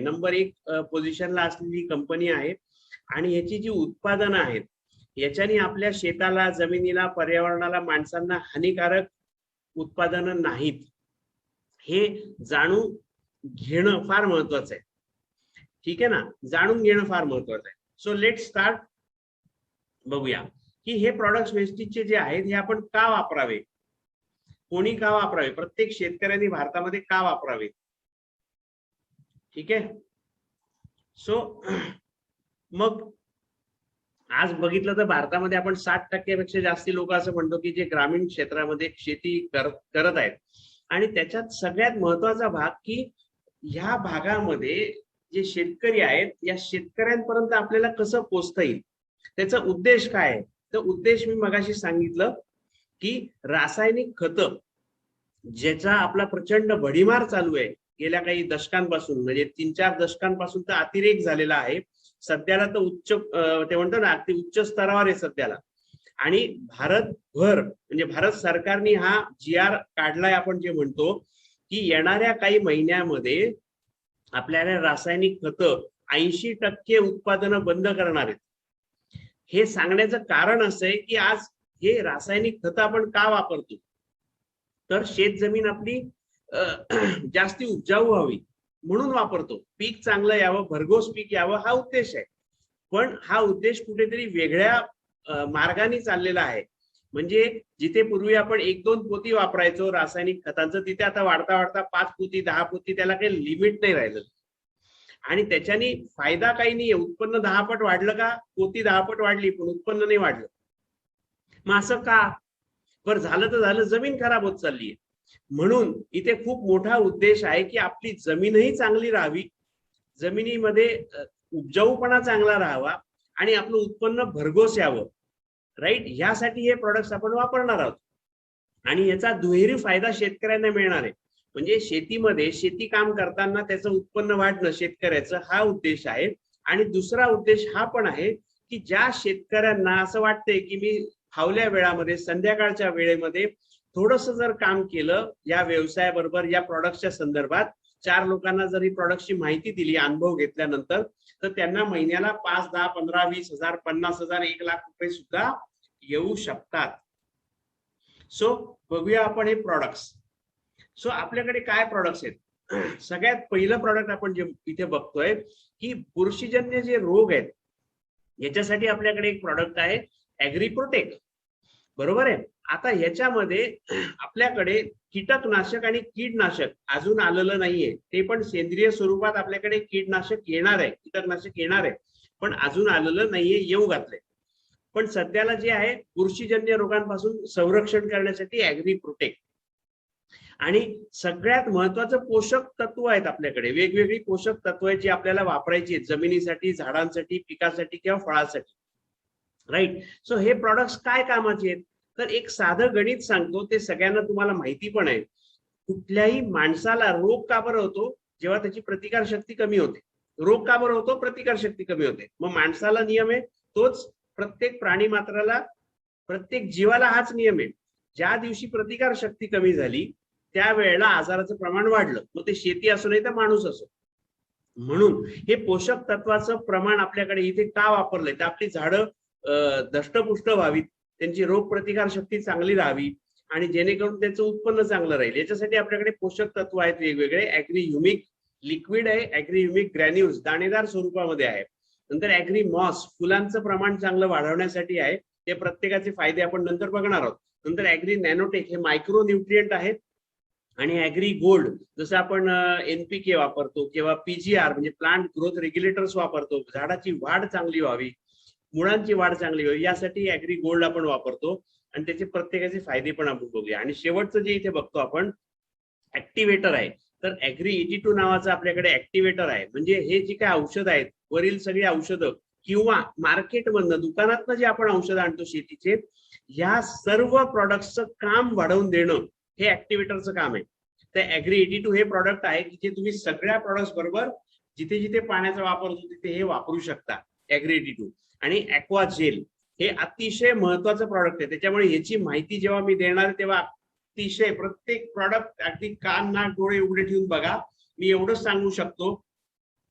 Number 1 पोझिशनला असलेली company आहे आणि याची जी उत्पादनं आहेत याच्याने आपल्या शेताला, जमिनीला, पर्यावरणाला, माणसांना हानिकारक उत्पादनं नाहीत, हे जाणून घेणं फार महत्वाचं आहे. ठीक आहे ना, जाणून घेणं फार महत्वाचं आहे. So let start. बघूया की हे प्रॉडक्ट्स वेस्टेजचे जे आहेत हे आपण का वापरावे, कोणी का वापरावे, प्रत्येक शेतकऱ्यांनी भारतामध्ये का वापरावे. ठीक आहे. सो मग आज बघितलं तर भारतामध्ये आपण 60% पेक्षा जास्ती लोक असं म्हणतो की जे ग्रामीण क्षेत्रामध्ये शेती करत आहेत. आणि त्याच्यात सगळ्यात महत्वाचा भाग की ह्या भागामध्ये जे शेतकरी आहेत या शेतकऱ्यांपर्यंत आपल्याला कसं पोहोचता येईल, त्याचा उद्देश काय आहे. तर उद्देश मी मगाशी सांगितलं की रासायनिक खतं ज्याचा आपला प्रचंड भडीमार चालू आहे गेल्या काही दशकांपासून, म्हणजे 3-4 दशकांपासून तर अतिरेक झालेला आहे. सध्याला तर उच्च, ते म्हणतो ना अगदी उच्च स्तरावर आहे सध्याला. आणि भारतभर म्हणजे भारत सरकारने हा GR काढलाय, आपण जे म्हणतो की येणाऱ्या काही महिन्यामध्ये आपल्याला रासायनिक खतं 80% उत्पादनं बंद करणार आहेत. हे सांगण्याचं कारण असं आहे की आज हे रासायनिक खतं आपण का वापरतो, तर शेत जमीन आपली जास्ती उपजाऊ व्हावी म्हणून वापरतो. पीक चांगलं यावं, भरघोस पीक यावं हा उद्देश आहे. पण हा उद्देश कुठेतरी वेगळ्या मार्गाने चाललेला आहे. म्हणजे जिथे पूर्वी आपण 1-2 पोती वापरायचो रासायनिक खतांचं, तिथे आता वाढता वाढता 5 पोती 10 पोती, त्याला काही लिमिट नाही राहिलं. आणि त्याच्याने फायदा काही नाहीये. उत्पन्न 10 पट वाढलं का, पोती 10 पट वाढली पण उत्पन्न नाही वाढलं. मग असं का, पर झालं तर झालं, जमीन खराब होत चालली आहे. म्हणून इथे खूप मोठा उद्देश आहे की आपली जमीनही चांगली राहावी, जमिनीमध्ये उपजाऊपणा चांगला राहावा आणि आपलं उत्पन्न भरघोस यावं. राईट, ह्यासाठी हे प्रोडक्ट्स आपण वापरणार आहोत. आणि याचा दुहेरी फायदा शेतकऱ्यांना मिळणार आहे. म्हणजे शेतीमध्ये शेती काम करताना त्याचं उत्पन्न वाढणं शेतकऱ्याचं, हा उद्देश आहे. आणि दुसरा उद्देश हा पण आहे की ज्या शेतकऱ्यांना असं वाटतंय की मी फावल्या वेळामध्ये, संध्याकाळच्या वेळेमध्ये थोडस जर काम केलं या व्यवसायाबरोबर, या प्रोडक्टच्या संदर्भात 4 लोकांना जर ही प्रोडक्टची माहिती दिली अनुभव घेतल्यानंतर, तर त्यांना महिन्याला 5, 10, 15, 20,000, 50,000, 1 लाख रुपये सुद्धा येऊ शकतात. सो बघूया आपण हे प्रोडक्ट्स. सो आपल्याकडे काय प्रोडक्ट्स आहेत. सगळ्यात पहिलं प्रोडक्ट आपण जे इथे बघतोय की बुरशीजन्य जे रोग आहेत याच्यासाठी आपल्याकडे एक प्रोडक्ट आहे ऍग्रीप्रोटेक्ट. बरोबर आहे. आता ह्याच्यामध्ये आपल्याकडे कीटकनाशक आणि कीडनाशक अजून आलेलं नाहीये. ते पण सेंद्रिय स्वरूपात आपल्याकडे कीटनाशक येणार आहे, कीटकनाशक येणार आहे, पण अजून आलेलं नाहीये, येऊ घातलंय. पण सध्याला जे आहे बुरशीजन्य रोगांपासून संरक्षण करण्यासाठी ऍग्रीप्रोटेक्ट. आणि सगळ्यात महत्वाचं पोषक तत्व आहेत आपल्याकडे, वेगवेगळी पोषक तत्व आहेत जी आपल्याला वापरायची आहेत जमिनीसाठी, झाडांसाठी, पिकासाठी किंवा फळासाठी. राईट. सो हे प्रोडक्ट्स काय कामाचे आहेत, तर एक साधं गणित सांगतो, ते सगळ्यांना तुम्हाला माहिती पण आहे. कुठल्याही माणसाला रोग का बरं होतो, जेव्हा त्याची प्रतिकार शक्ती कमी होते. रोग का बरं होतो, प्रतिकार शक्ती कमी होते. मग माणसाला नियम आहे तोच प्रत्येक प्राणी मात्राला, प्रत्येक जीवाला हाच नियम आहे. ज्या दिवशी प्रतिकार शक्ती कमी झाली त्यावेळेला आजाराचं प्रमाण वाढलं, मग ते शेती असो नाही तर माणूस असो. म्हणून हे पोषक तत्वाचं प्रमाण आपल्याकडे इथे का वापरलंय, तर आपली झाडं दष्टपुष्ट व्हावीत, त्यांची रोग प्रतिकार शक्ती चांगली राहावी आणि जेणेकरून त्याचं उत्पन्न चांगलं राहील. याच्यासाठी आपल्याकडे पोषक तत्व आहेत वेगवेगळे. ऍग्रीह्युमिक लिक्विड आहे, ऍग्रीह्युमिक ग्रॅन्युल्स दाणेदार स्वरूपामध्ये आहे. नंतर ऍग्री मॉस फुलांचं प्रमाण चांगलं वाढवण्यासाठी आहे, ते प्रत्येकाचे फायदे आपण नंतर बघणार आहोत. नंतर ऍग्री नॅनोटेक हे मायक्रो न्यूट्रिएंट आहेत. आणि ऍग्री गोल्ड जसं आपण NPK वापरतो किंवा PGR म्हणजे प्लांट ग्रोथ रेग्युलेटर्स वापरतो, झाडाची वाढ चांगली व्हावी, मुळांची वाढ चांगली व्हावी, यासाठी ऍग्री गोल्ड आपण वापरतो. आणि त्याचे प्रत्येकाचे फायदे पण आपण बघूया. आणि शेवटचं जे इथे बघतो आपण ऍक्टिव्हेटर आहे, तर ऍग्री 82 नावाचं आपल्याकडे ऍक्टिव्हेटर आहे. म्हणजे हे जे काय औषध आहेत, वरील सगळी औषधं किंवा मार्केटमधनं, दुकानातनं जे आपण औषधं आणतो शेतीचे, या सर्व प्रोडक्ट्सचं काम वाढवून देणं हे ऍक्टिव्हेटरचं काम आहे. तर ऍग्री 82 हे प्रॉडक्ट आहे की जे तुम्ही सगळ्या प्रॉडक्ट्स बरोबर जिथे जिथे पाण्याचा वापर होतो तिथे हे वापरू शकता, ऍग्री 82. आणि ऍक्वा जेल हे अतिशय महत्वाचं प्रॉडक्ट आहे. त्याच्यामुळे याची माहिती जेव्हा मी देणार तेव्हा अतिशय प्रत्येक प्रॉडक्ट अगदी कान नाक डोळे उघडे ठेवून बघा. मी एवढंच सांगू शकतो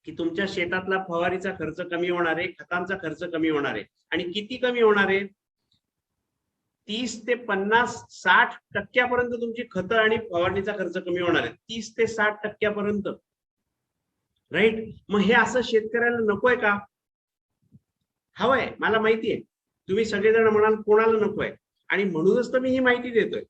की तुमच्या शेतातला फवारीचा खर्च कमी होणार आहे, खतांचा खर्च कमी होणार आहे. आणि किती कमी होणार आहे? 30 ते 50, 60% तुमची खतं आणि फवारणीचा खर्च कमी होणार आहे. 30 ते 60% राईट. मग हे असं शेतकऱ्याला नकोय का? हवंय, मला माहितीये. तुम्ही सगळेजण म्हणाल कोणाला नकोय, आणि म्हणूनच तर मी ही माहिती देतोय.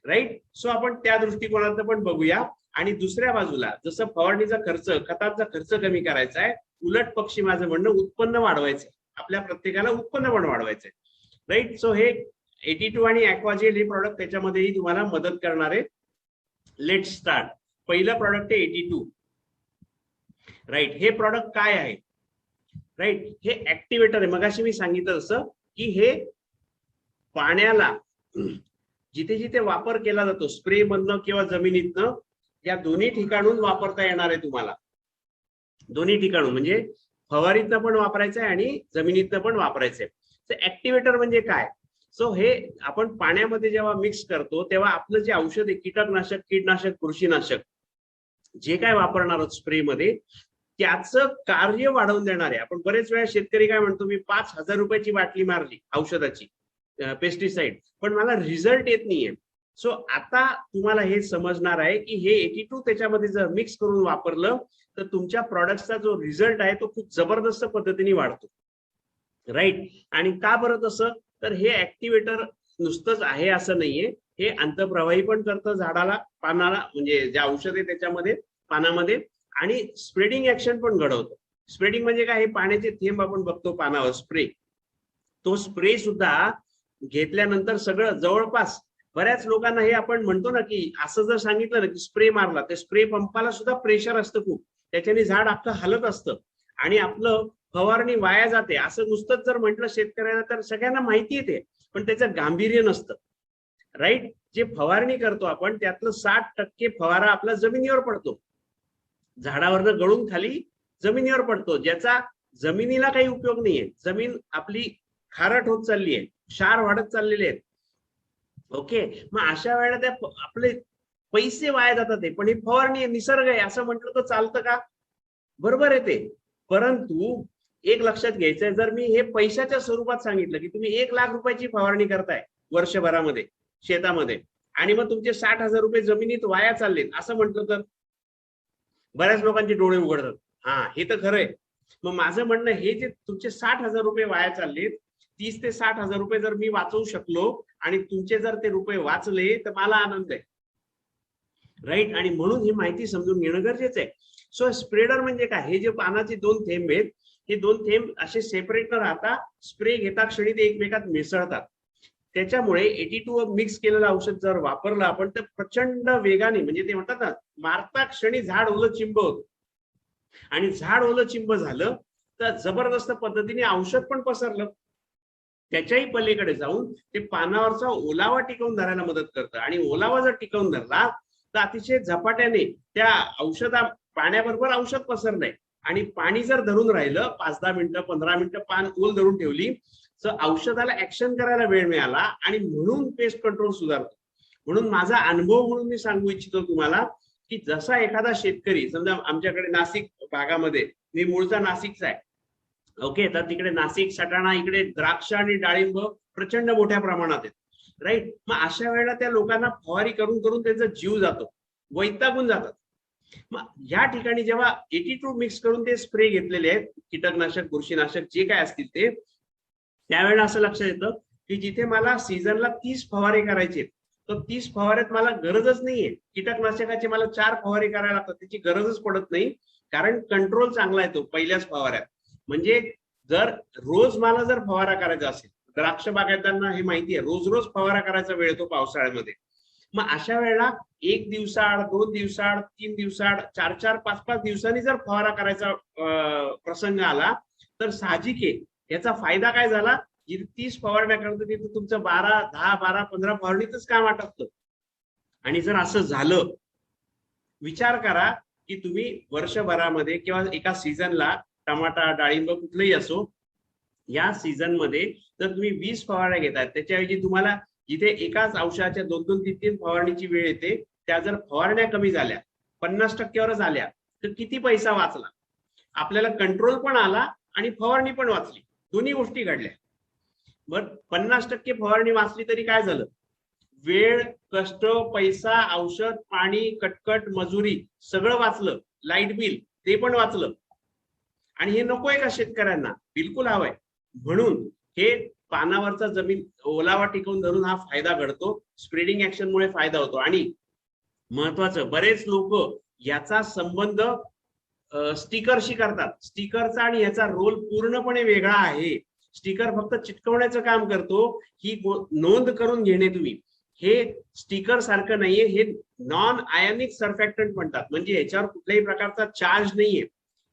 राईट. सो आपण त्या दृष्टिकोनात पण बघूया. आणि दुसऱ्या बाजूला जसं फवारणीचा खर्च, खतांचा खर्च कमी करायचा आहे, उलट पक्षी माझं म्हणणं उत्पन्न वाढवायचंय. आपल्या प्रत्येकाला उत्पन्न पण वाढवायचंय. राईट. सो हे 82 आणि ॲक्वाजेल हे प्रॉडक्ट त्याच्यामध्येही तुम्हाला मदत करणारे. Let start. पहिलं प्रॉडक्ट आहे 82. राईट. हे प्रॉडक्ट काय आहे? राईट. हे ऍक्टिव्हेटर आहे. मगाशी मी सांगितलं तसं की हे पाण्याला जिथे जिथे वापर केला जातो, स्प्रे मधनं किंवा जमिनीतनं, या दोन्ही ठिकाणून वापरता येणार आहे तुम्हाला. दोन्ही ठिकाणून म्हणजे फवारीतनं पण वापरायचं आहे आणि जमिनीतनं पण वापरायचंय. तर ऍक्टिव्हेटर म्हणजे काय? सो हे आपण पाण्यामध्ये जेव्हा मिक्स करतो तेव्हा आपलं जे औषध आहे, कीटकनाशक, कीटनाशक, बुरशीनाशक जे काय वापरणार आहोत स्प्रेमध्ये, त्याचं कार्य वाढवून देणार आहे. आपण बरेच वेळा शेतकरी काय म्हणतो, मी 5,000 रुपयाची बाटली मारली औषधाची, पेस्टिसाइड, पण मला रिझल्ट येत नाहीये. सो आता तुम्हाला हे समजणार आहे की हे 82 त्याच्यामध्ये जर मिक्स करून वापरलं तर तुमच्या प्रॉडक्टचा जो रिझल्ट आहे तो खूप जबरदस्त पद्धतीने वाढतो. राईट. आणि का बरं तसं? तर हे ऍक्टिव्हेटर नुसतंच आहे असं नाहीये, हे अंतप्रवाही पण करतं झाडाला, पानाला, म्हणजे जे औषध आहे त्याच्यामध्ये, पानामध्ये, आणि स्प्रेडिंग ऍक्शन पण घडवतं. स्प्रेडिंग म्हणजे काय? हे पाण्याचे थेंब आपण बघतो पानावर, स्प्रे. तो स्प्रे सुद्धा घेतल्यानंतर सगळं जवळपास बऱ्याच लोकांना हे आपण म्हणतो ना की असं जर सांगितलं ना की स्प्रे मारला, तर स्प्रे पंपाला सुद्धा प्रेशर असतं खूप, त्याच्याने झाड अख्खं हलत असतं आणि आपलं फवारणी वाया जाते. असं नुसतंच जर म्हटलं शेतकऱ्याला तर सगळ्यांना माहिती येते, पण त्याचं गांभीर्य नसतं. राईट. जे फवारणी करतो आपण त्यातलं 60% फवारा आपला जमिनीवर पडतो, झाडावरनं गळून खाली जमिनीवर पडतो, ज्याचा जमिनीला काही उपयोग नाहीये. जमीन आपली खारट होत चालली आहे, क्षार वाढत चाललेले आहेत. ओके. मग अशा वेळेला त्या आपले पैसे वाया जातात. ते पण ही फवारणी निसर्ग आहे असं म्हटलं तर चालतं का? बरोबर आहे ते. परंतु एक लक्षात घ्यायचंय, जर मी हे पैशाच्या स्वरूपात सांगितलं की तुम्ही 1 लाख रुपयाची फवारणी करताय वर्षभरामध्ये शेतामध्ये, आणि मग तुमचे 60,000 रुपये जमिनीत वाया चाललेत असं म्हटलं तर बऱ्याच लोकांचे डोळे उघडतात. हा, हे तर खरंय. मग माझं म्हणणं, हे जे तुमचे 60,000 रुपये वाया चाललेत, 30 ते 60,000 रुपये जर मी वाचवू शकलो आणि तुमचे जर ते रुपये वाचले तर मला आनंद आहे. राईट. आणि म्हणून ही माहिती समजून घेणं गरजेचं आहे. सो स्प्रेडर म्हणजे काय? हे जे पानाचे 2 थेंब आहेत, हे 2 थेंब असे सेपरेट न राहता स्प्रे घेता क्षणी ते एकमेकात मिसळतात. त्याच्यामुळे 82 मिक्स केलेलं औषध जर वापरलं आपण तर प्रचंड वेगाने, म्हणजे ते म्हणतात ना, मारता क्षणी झाड ओलं चिंब होतं. आणि झाड ओलं चिंब झालं तर जबरदस्त पद्धतीने औषध पण पसरलं. त्याच्याही पलीकडे जाऊन ते पानावरचा ओलावा टिकवून धरायला मदत करतं. आणि ओलावा जर टिकवून धरला तर अतिशय झपाट्याने त्या औषधा पाण्याबरोबर औषध पसरलंय. आणि पाणी जर धरून राहिलं 5-10 मिनिटं, 15 मिनिटं पान ओल धरून ठेवली तर औषधाला ऍक्शन करायला वेळ मिळाला आणि म्हणून पेस्ट कंट्रोल सुधारतो. म्हणून माझा अनुभव म्हणून मी सांगू इच्छितो तुम्हाला की जसा एखादा शेतकरी, समजा आमच्याकडे नाशिक भागामध्ये, मी मूळचा नाशिकचा आहे, ओके, तर तिकडे नाशिक, सटाणा, इकडे द्राक्ष आणि डाळिंब प्रचंड मोठ्या प्रमाणात आहेत. राईट. मग अशा वेळेला त्या लोकांना फवारी करून करून त्यांचा जीव जातो, वैतागून जातात. मग या ठिकाणी जेव्हा 82 मिक्स करून ते स्प्रे घेतलेले आहेत, कीटकनाशक, बुरशीनाशक जे काय असतील ते, त्यावेळेला असं लक्षात येतं की जिथे मला सीझनला 30 फवारे करायचे, तर 30 फवाऱ्यात मला गरजच नाहीये. कीटकनाशकाचे मला 4 फवारे करायला लागतात, त्याची गरजच पडत नाही, कारण कंट्रोल चांगला येतो पहिल्याच फवाऱ्यात. म्हणजे जर रोज मला जर फवारा करायचा असेल, द्राक्ष बागायतांना हे माहिती आहे, रोज रोज फवारा करायचा वेळ येतो पावसाळ्यामध्ये. मग अशा वेळेला 1 दिवसाआड, 2 दिवसाआड, 3 दिवसाआड, 4-4, 5-5 दिवसांनी जर फवारा करायचा प्रसंग आला तर साहजिक आहे याचा फायदा काय झाला, जिथे 30 फवारण्या करतो तिथे तुमचं 10, 12, 15 फवारणीतच काम आटपतं. आणि जर असं झालं, विचार करा की तुम्ही वर्षभरामध्ये किंवा एका सीझनला, टमाटा, डाळिंब कुठलंही असो, या सीझन मध्ये जर तुम्ही 20 फवारण्या घेताय, त्याच्याऐवजी तुम्हाला जिथे एकाच औषधाच्या 2-2, 3-3 फवारणीची वेळ येते, त्या जर फवारण्या कमी झाल्या, 50% वरच आल्या, तर किती पैसा वाचला. आपल्याला कंट्रोल पण आला आणि फवारणी पण वाचली, दोन्ही गोष्टी घडल्या. बर 50% फवारणी वाचली तरी काय झालं, वेळ, कष्ट, पैसा, औषध, पाणी, कटकट, मजुरी सगळं वाचलं, लाईट बिल ते पण वाचलं. आणि हे नकोय का शेतकऱ्यांना? बिलकुल हवंय. म्हणून हे पानावरचा जमीन ओलावा टिकवून धरून हा फायदा घडतो, स्प्रेडिंग ऍक्शन मुळे फायदा होतो. आणि महत्वाचं, बरेच लोक याचा संबंध स्टिकरशी करतात. स्टिकरचा आणि याचा रोल पूर्णपणे वेगळा आहे. स्टिकर फक्त चिटकवण्याचं काम करतो, ही नोंद करून घेणे तुम्ही. हे स्टिकर सारखं नाहीये, हे नॉन आयनिक सर्फॅक्टंट म्हणतात, म्हणजे याच्यावर कुठल्याही प्रकारचा चार्ज नाहीये.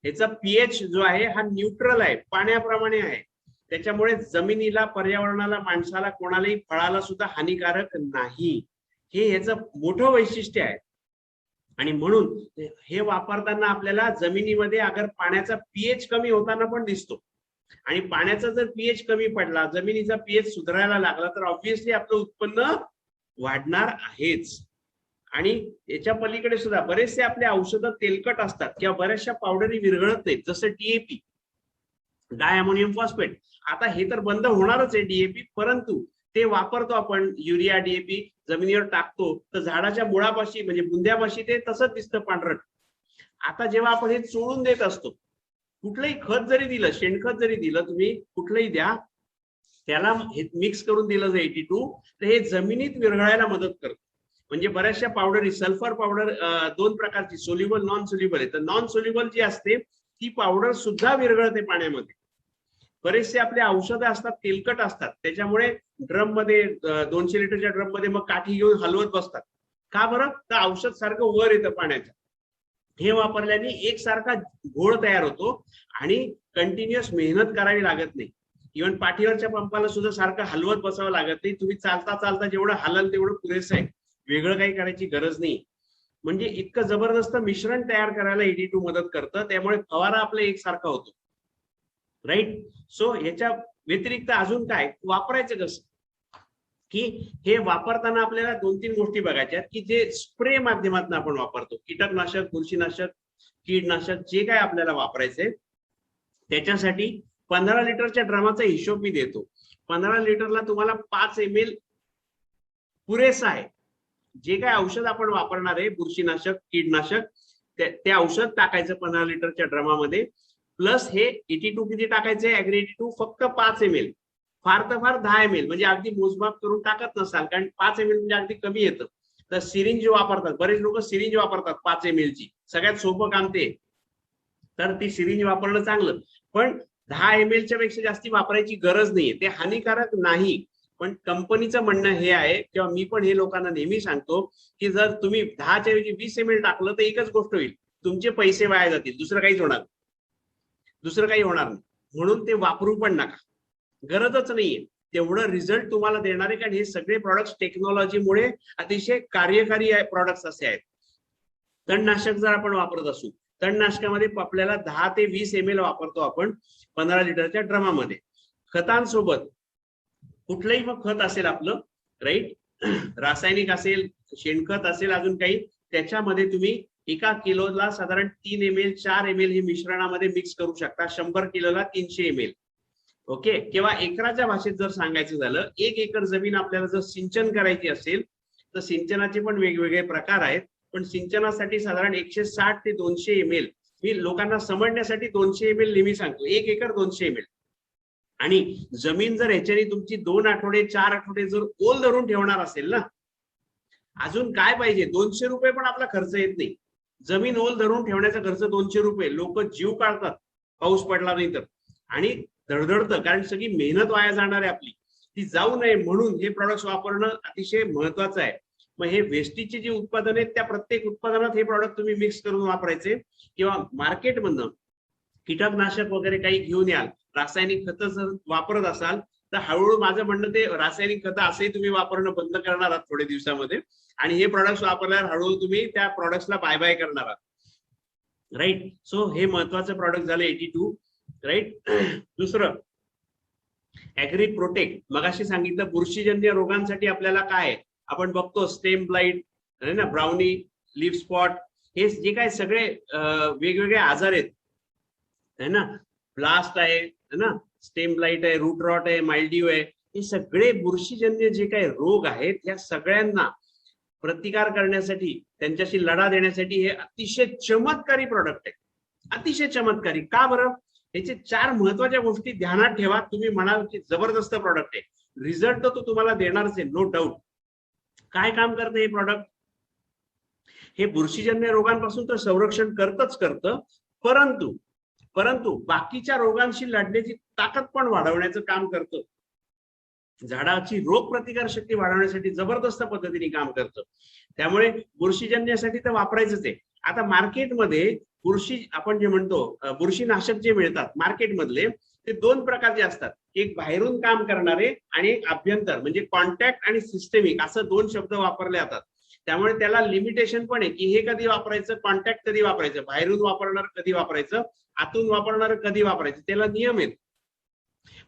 याचा पीएच जो आहे हा न्यूट्रल आहे, पाण्याप्रमाणे आहे. त्याच्यामुळे जमिनीला, पर्यावरणाला, माणसाला, कोणालाही, फळाला सुद्धा हानिकारक नाही. हे याचं मोठं वैशिष्ट्य आहे. आणि म्हणून हे वापरताना आपल्याला जमिनीमध्ये अगर पाण्याचा पीएच कमी होताना पण दिसतो. आणि पाण्याचा जर पीएच कमी पडला, जमिनीचा पीएच सुधारायला लागला, तर ऑब्व्हियसली आपलं उत्पन्न वाढणार आहेच. आणि याच्या पलीकडे सुद्धा बरेचसे आपले औषधं तेलकट असतात किंवा बऱ्याचशा पावडरी विरघळत नाहीत, जसं डीएपी, डाय अमोनियम फॉस्फेट. आता हे तर बंद होणारच आहे डीएपी, परंतु ते वापरतो आपण, युरिया, डीएपी जमिनीवर टाकतो, तर झाडाच्या मुळापाशी म्हणजे बुंद्यापाशी ते तसंच दिसतं पांढरट. आता जेव्हा आपण हे चोळून देत असतो, कुठलंही खत जरी दिलं, शेणखत जरी दिलं, तुम्ही कुठलंही द्या, त्याला मिक्स करून दिलं जर 82, तर हे जमिनीत विरघळायला मदत करतं. म्हणजे बऱ्याचशा पावडरी, सल्फर पावडर दोन प्रकारची, सोल्युबल, नॉन सोल्युबल आहे. तर नॉन सोल्युबल जी असते ती पावडर सुद्धा विरघळते पाण्यामध्ये. बरेचसे आपले औषधं असतात तेलकट असतात, त्याच्यामुळे ड्रम मध्ये 200 लिटरच्या ड्रम मध्ये मग काठी घेऊन हलवत बसतात. का बरं? तर औषध सारखं वर येतं पाण्याच्या. हे वापरल्याने एकसारखा घोळ तयार होतो आणि कंटिन्युअस मेहनत करावी लागत नाही. इव्हन पाठीवरच्या पंपाला सुद्धा सारखं हलवत बसावं लागत नाही. तुम्ही चालता चालता जेवढं हलल तेवढं पुरेसं आहे, वेगळं काही करायची गरज नाही. म्हणजे इतकं जबरदस्त मिश्रण तयार करायला 82 मदत करतं. त्यामुळे फवारा आपला एकसारखा होतो. राईट. सो याच्या व्यतिरिक्त अजून काय वापरायचं कसं, की हे वापरताना आपल्याला 2-3 गोष्टी बघायच्या, की जे स्प्रे माध्यमातून आपण वापरतो, कीटकनाशक, बुरशीनाशक, कीडनाशक, जे काय आपल्याला वापरायचंय, त्याच्यासाठी 15 लिटरच्या ड्रमाचा हिशोब मी देतो. 15 लिटरला तुम्हाला 5 ml पुरेसा आहे. जे काय औषध आपण वापरणार आहे, बुरशीनाशक, कीडनाशक, ते औषध टाकायचं 15 लिटरच्या ड्रमामध्ये. प्लस हे 82 किती टाकायचे, ऍग्री 82 फक्त 5 ml, फार तर फार 10 ml, म्हणजे अगदी मोजमाप करून टाकत नसाल, कारण 5 ml म्हणजे अगदी कमी येतं. तर सिरिंज वापरतात, बरेच लोक सिरिंज वापरतात 5 ml ची, सगळ्यात सोपं काम ते. तर ती सिरिंज वापरणं चांगलं, पण 10 ml च्या पेक्षा जास्ती वापरायची गरज नाहीये. ते हानिकारक नाही, पण कंपनीचं म्हणणं हे आहे, किंवा मी पण हे लोकांना नेहमी सांगतो, की जर तुम्ही 10च्या ऐवजी 20 ml टाकलं तर एकच गोष्ट होईल, तुमचे पैसे वाया जातील, दुसरं काही होणार नाही. म्हणून ते वापरू पण नका, गरजच नाहीये. तेवढं रिझल्ट तुम्हाला देणार आहे, कारण हे सगळे प्रॉडक्ट्स टेक्नॉलॉजीमुळे अतिशय कार्यकारी प्रॉडक्ट्स असे आहेत. तणनाशक जर आपण वापरत असू, तणनाशकामध्ये आपल्याला 10 ते 20 ml वापरतो आपण 15 लिटरच्या ड्रमामध्ये. खतांसोबत कुठलंही मग खत असेल आपलं, राईट, रासायनिक असेल, शेणखत असेल, अजून काही, त्याच्यामध्ये तुम्ही 1 किलोला साधारण 3 ml 4 ml हे मिश्रणामध्ये मिक्स करू शकता. 100 किलोला 300 ml. ओके. किंवा एकराच्या भाषेत जर सांगायचं झालं, 1 एकर जमीन आपल्याला जर सिंचन करायची असेल, तर सिंचनाचे पण वेगवेगळे प्रकार आहेत. पण सिंचनासाठी साधारण 160 ते 200 ml, मी लोकांना समजण्यासाठी 200 ml नेहमी सांगतो. 1 एकर 200 ml. आणि जमीन जर ह्याच्याने तुमची 2 आठवडे 4 आठवडे जर ओल धरून ठेवणार असेल ना, अजून काय पाहिजे, 200 रुपये पण आपला खर्च येत नाही. जमीन ओल धरून ठेवण्याचा खर्च 200 रुपये. लोक जीव काढतात पाऊस पडला नाही तर, आणि धडधडतं, कारण सगळी मेहनत वाया जाणार आहे आपली, ती जाऊ नये म्हणून हे प्रॉडक्ट्स वापरणं अतिशय महत्वाचं आहे. मग हे वेस्टीजची जी उत्पादन आहेत, त्या प्रत्येक उत्पादनात हे प्रॉडक्ट तुम्ही मिक्स करून वापरायचे. किंवा मार्केटमधनं कीटकनाशक वगैरे काही घेऊन याल, रासायनिक खतं जर वापरत असाल, तर हळूहळू माझं म्हणणं ते रासायनिक खतं असेही तुम्ही वापरणं बंद करणार आहात थोड्या दिवसामध्ये, आणि हे प्रॉडक्ट्स वापरल्यावर हळूहळू तुम्ही त्या प्रॉडक्ट्सला बाय बाय करणार आहात. राईट. सो हे महत्वाचं प्रॉडक्ट झालं 82. राईट. दुसरं, ऍग्री प्रोटेक्ट. मगाशी सांगितलं बुरशीजन्य रोगांसाठी आपल्याला काय आपण बघतो, स्टेम ब्लाइट आहे ना, ब्राउनी, लीफ स्पॉट, हे जे काय सगळे वेगवेगळे आजार आहेत, है ना, ब्लास्ट आहे ना, स्टेम ब्लाइट आहे, रूट रॉट आहे, माइल्ड्यू आहे, हे सगळे बुरशीजन्य जे काही रोग आहेत या सगळ्यांना प्रतिकार करण्यासाठी, त्यांच्याशी लढा देण्यासाठी हे अतिशय चमत्कारी प्रोडक्ट आहे. अतिशय चमत्कारी का बरं? याचे 4 महत्वाच्या गोष्टी ध्यानात ठेवा. तुम्ही म्हणाल की जबरदस्त प्रोडक्ट आहे, रिझल्ट तर तो तुम्हाला देणारच आहे, नो डाऊट. काय काम करतं हे प्रोडक्ट? हे बुरशीजन्य रोगांपासून तर संरक्षण करतं, परंतु बाकीच्या रोगांशी लढण्याची ताकद पण वाढवण्याचं काम करतं. झाडाची रोग प्रतिकार शक्ती वाढवण्यासाठी जबरदस्त पद्धतीने काम करतं. त्यामुळे बुरशीजन्यासाठी तर वापरायचंच आहे. आता मार्केटमध्ये बुरशी आपण जे म्हणतो बुरशीनाशक जे मिळतात मार्केटमधले ते 2 प्रकारचे असतात. एक बाहेरून काम करणारे आणि एक आभ्यंतर, म्हणजे कॉन्टॅक्ट आणि सिस्टेमिक असं 2 शब्द वापरले जातात. त्यामुळे त्याला लिमिटेशन पण आहे की हे कधी वापरायचं, कॉन्टॅक्ट कधी वापरायचं, बाहेरून वापरणार कधी वापरायचं, आतून वापरणार कधी वापरायचं, त्याला नियम आहेत.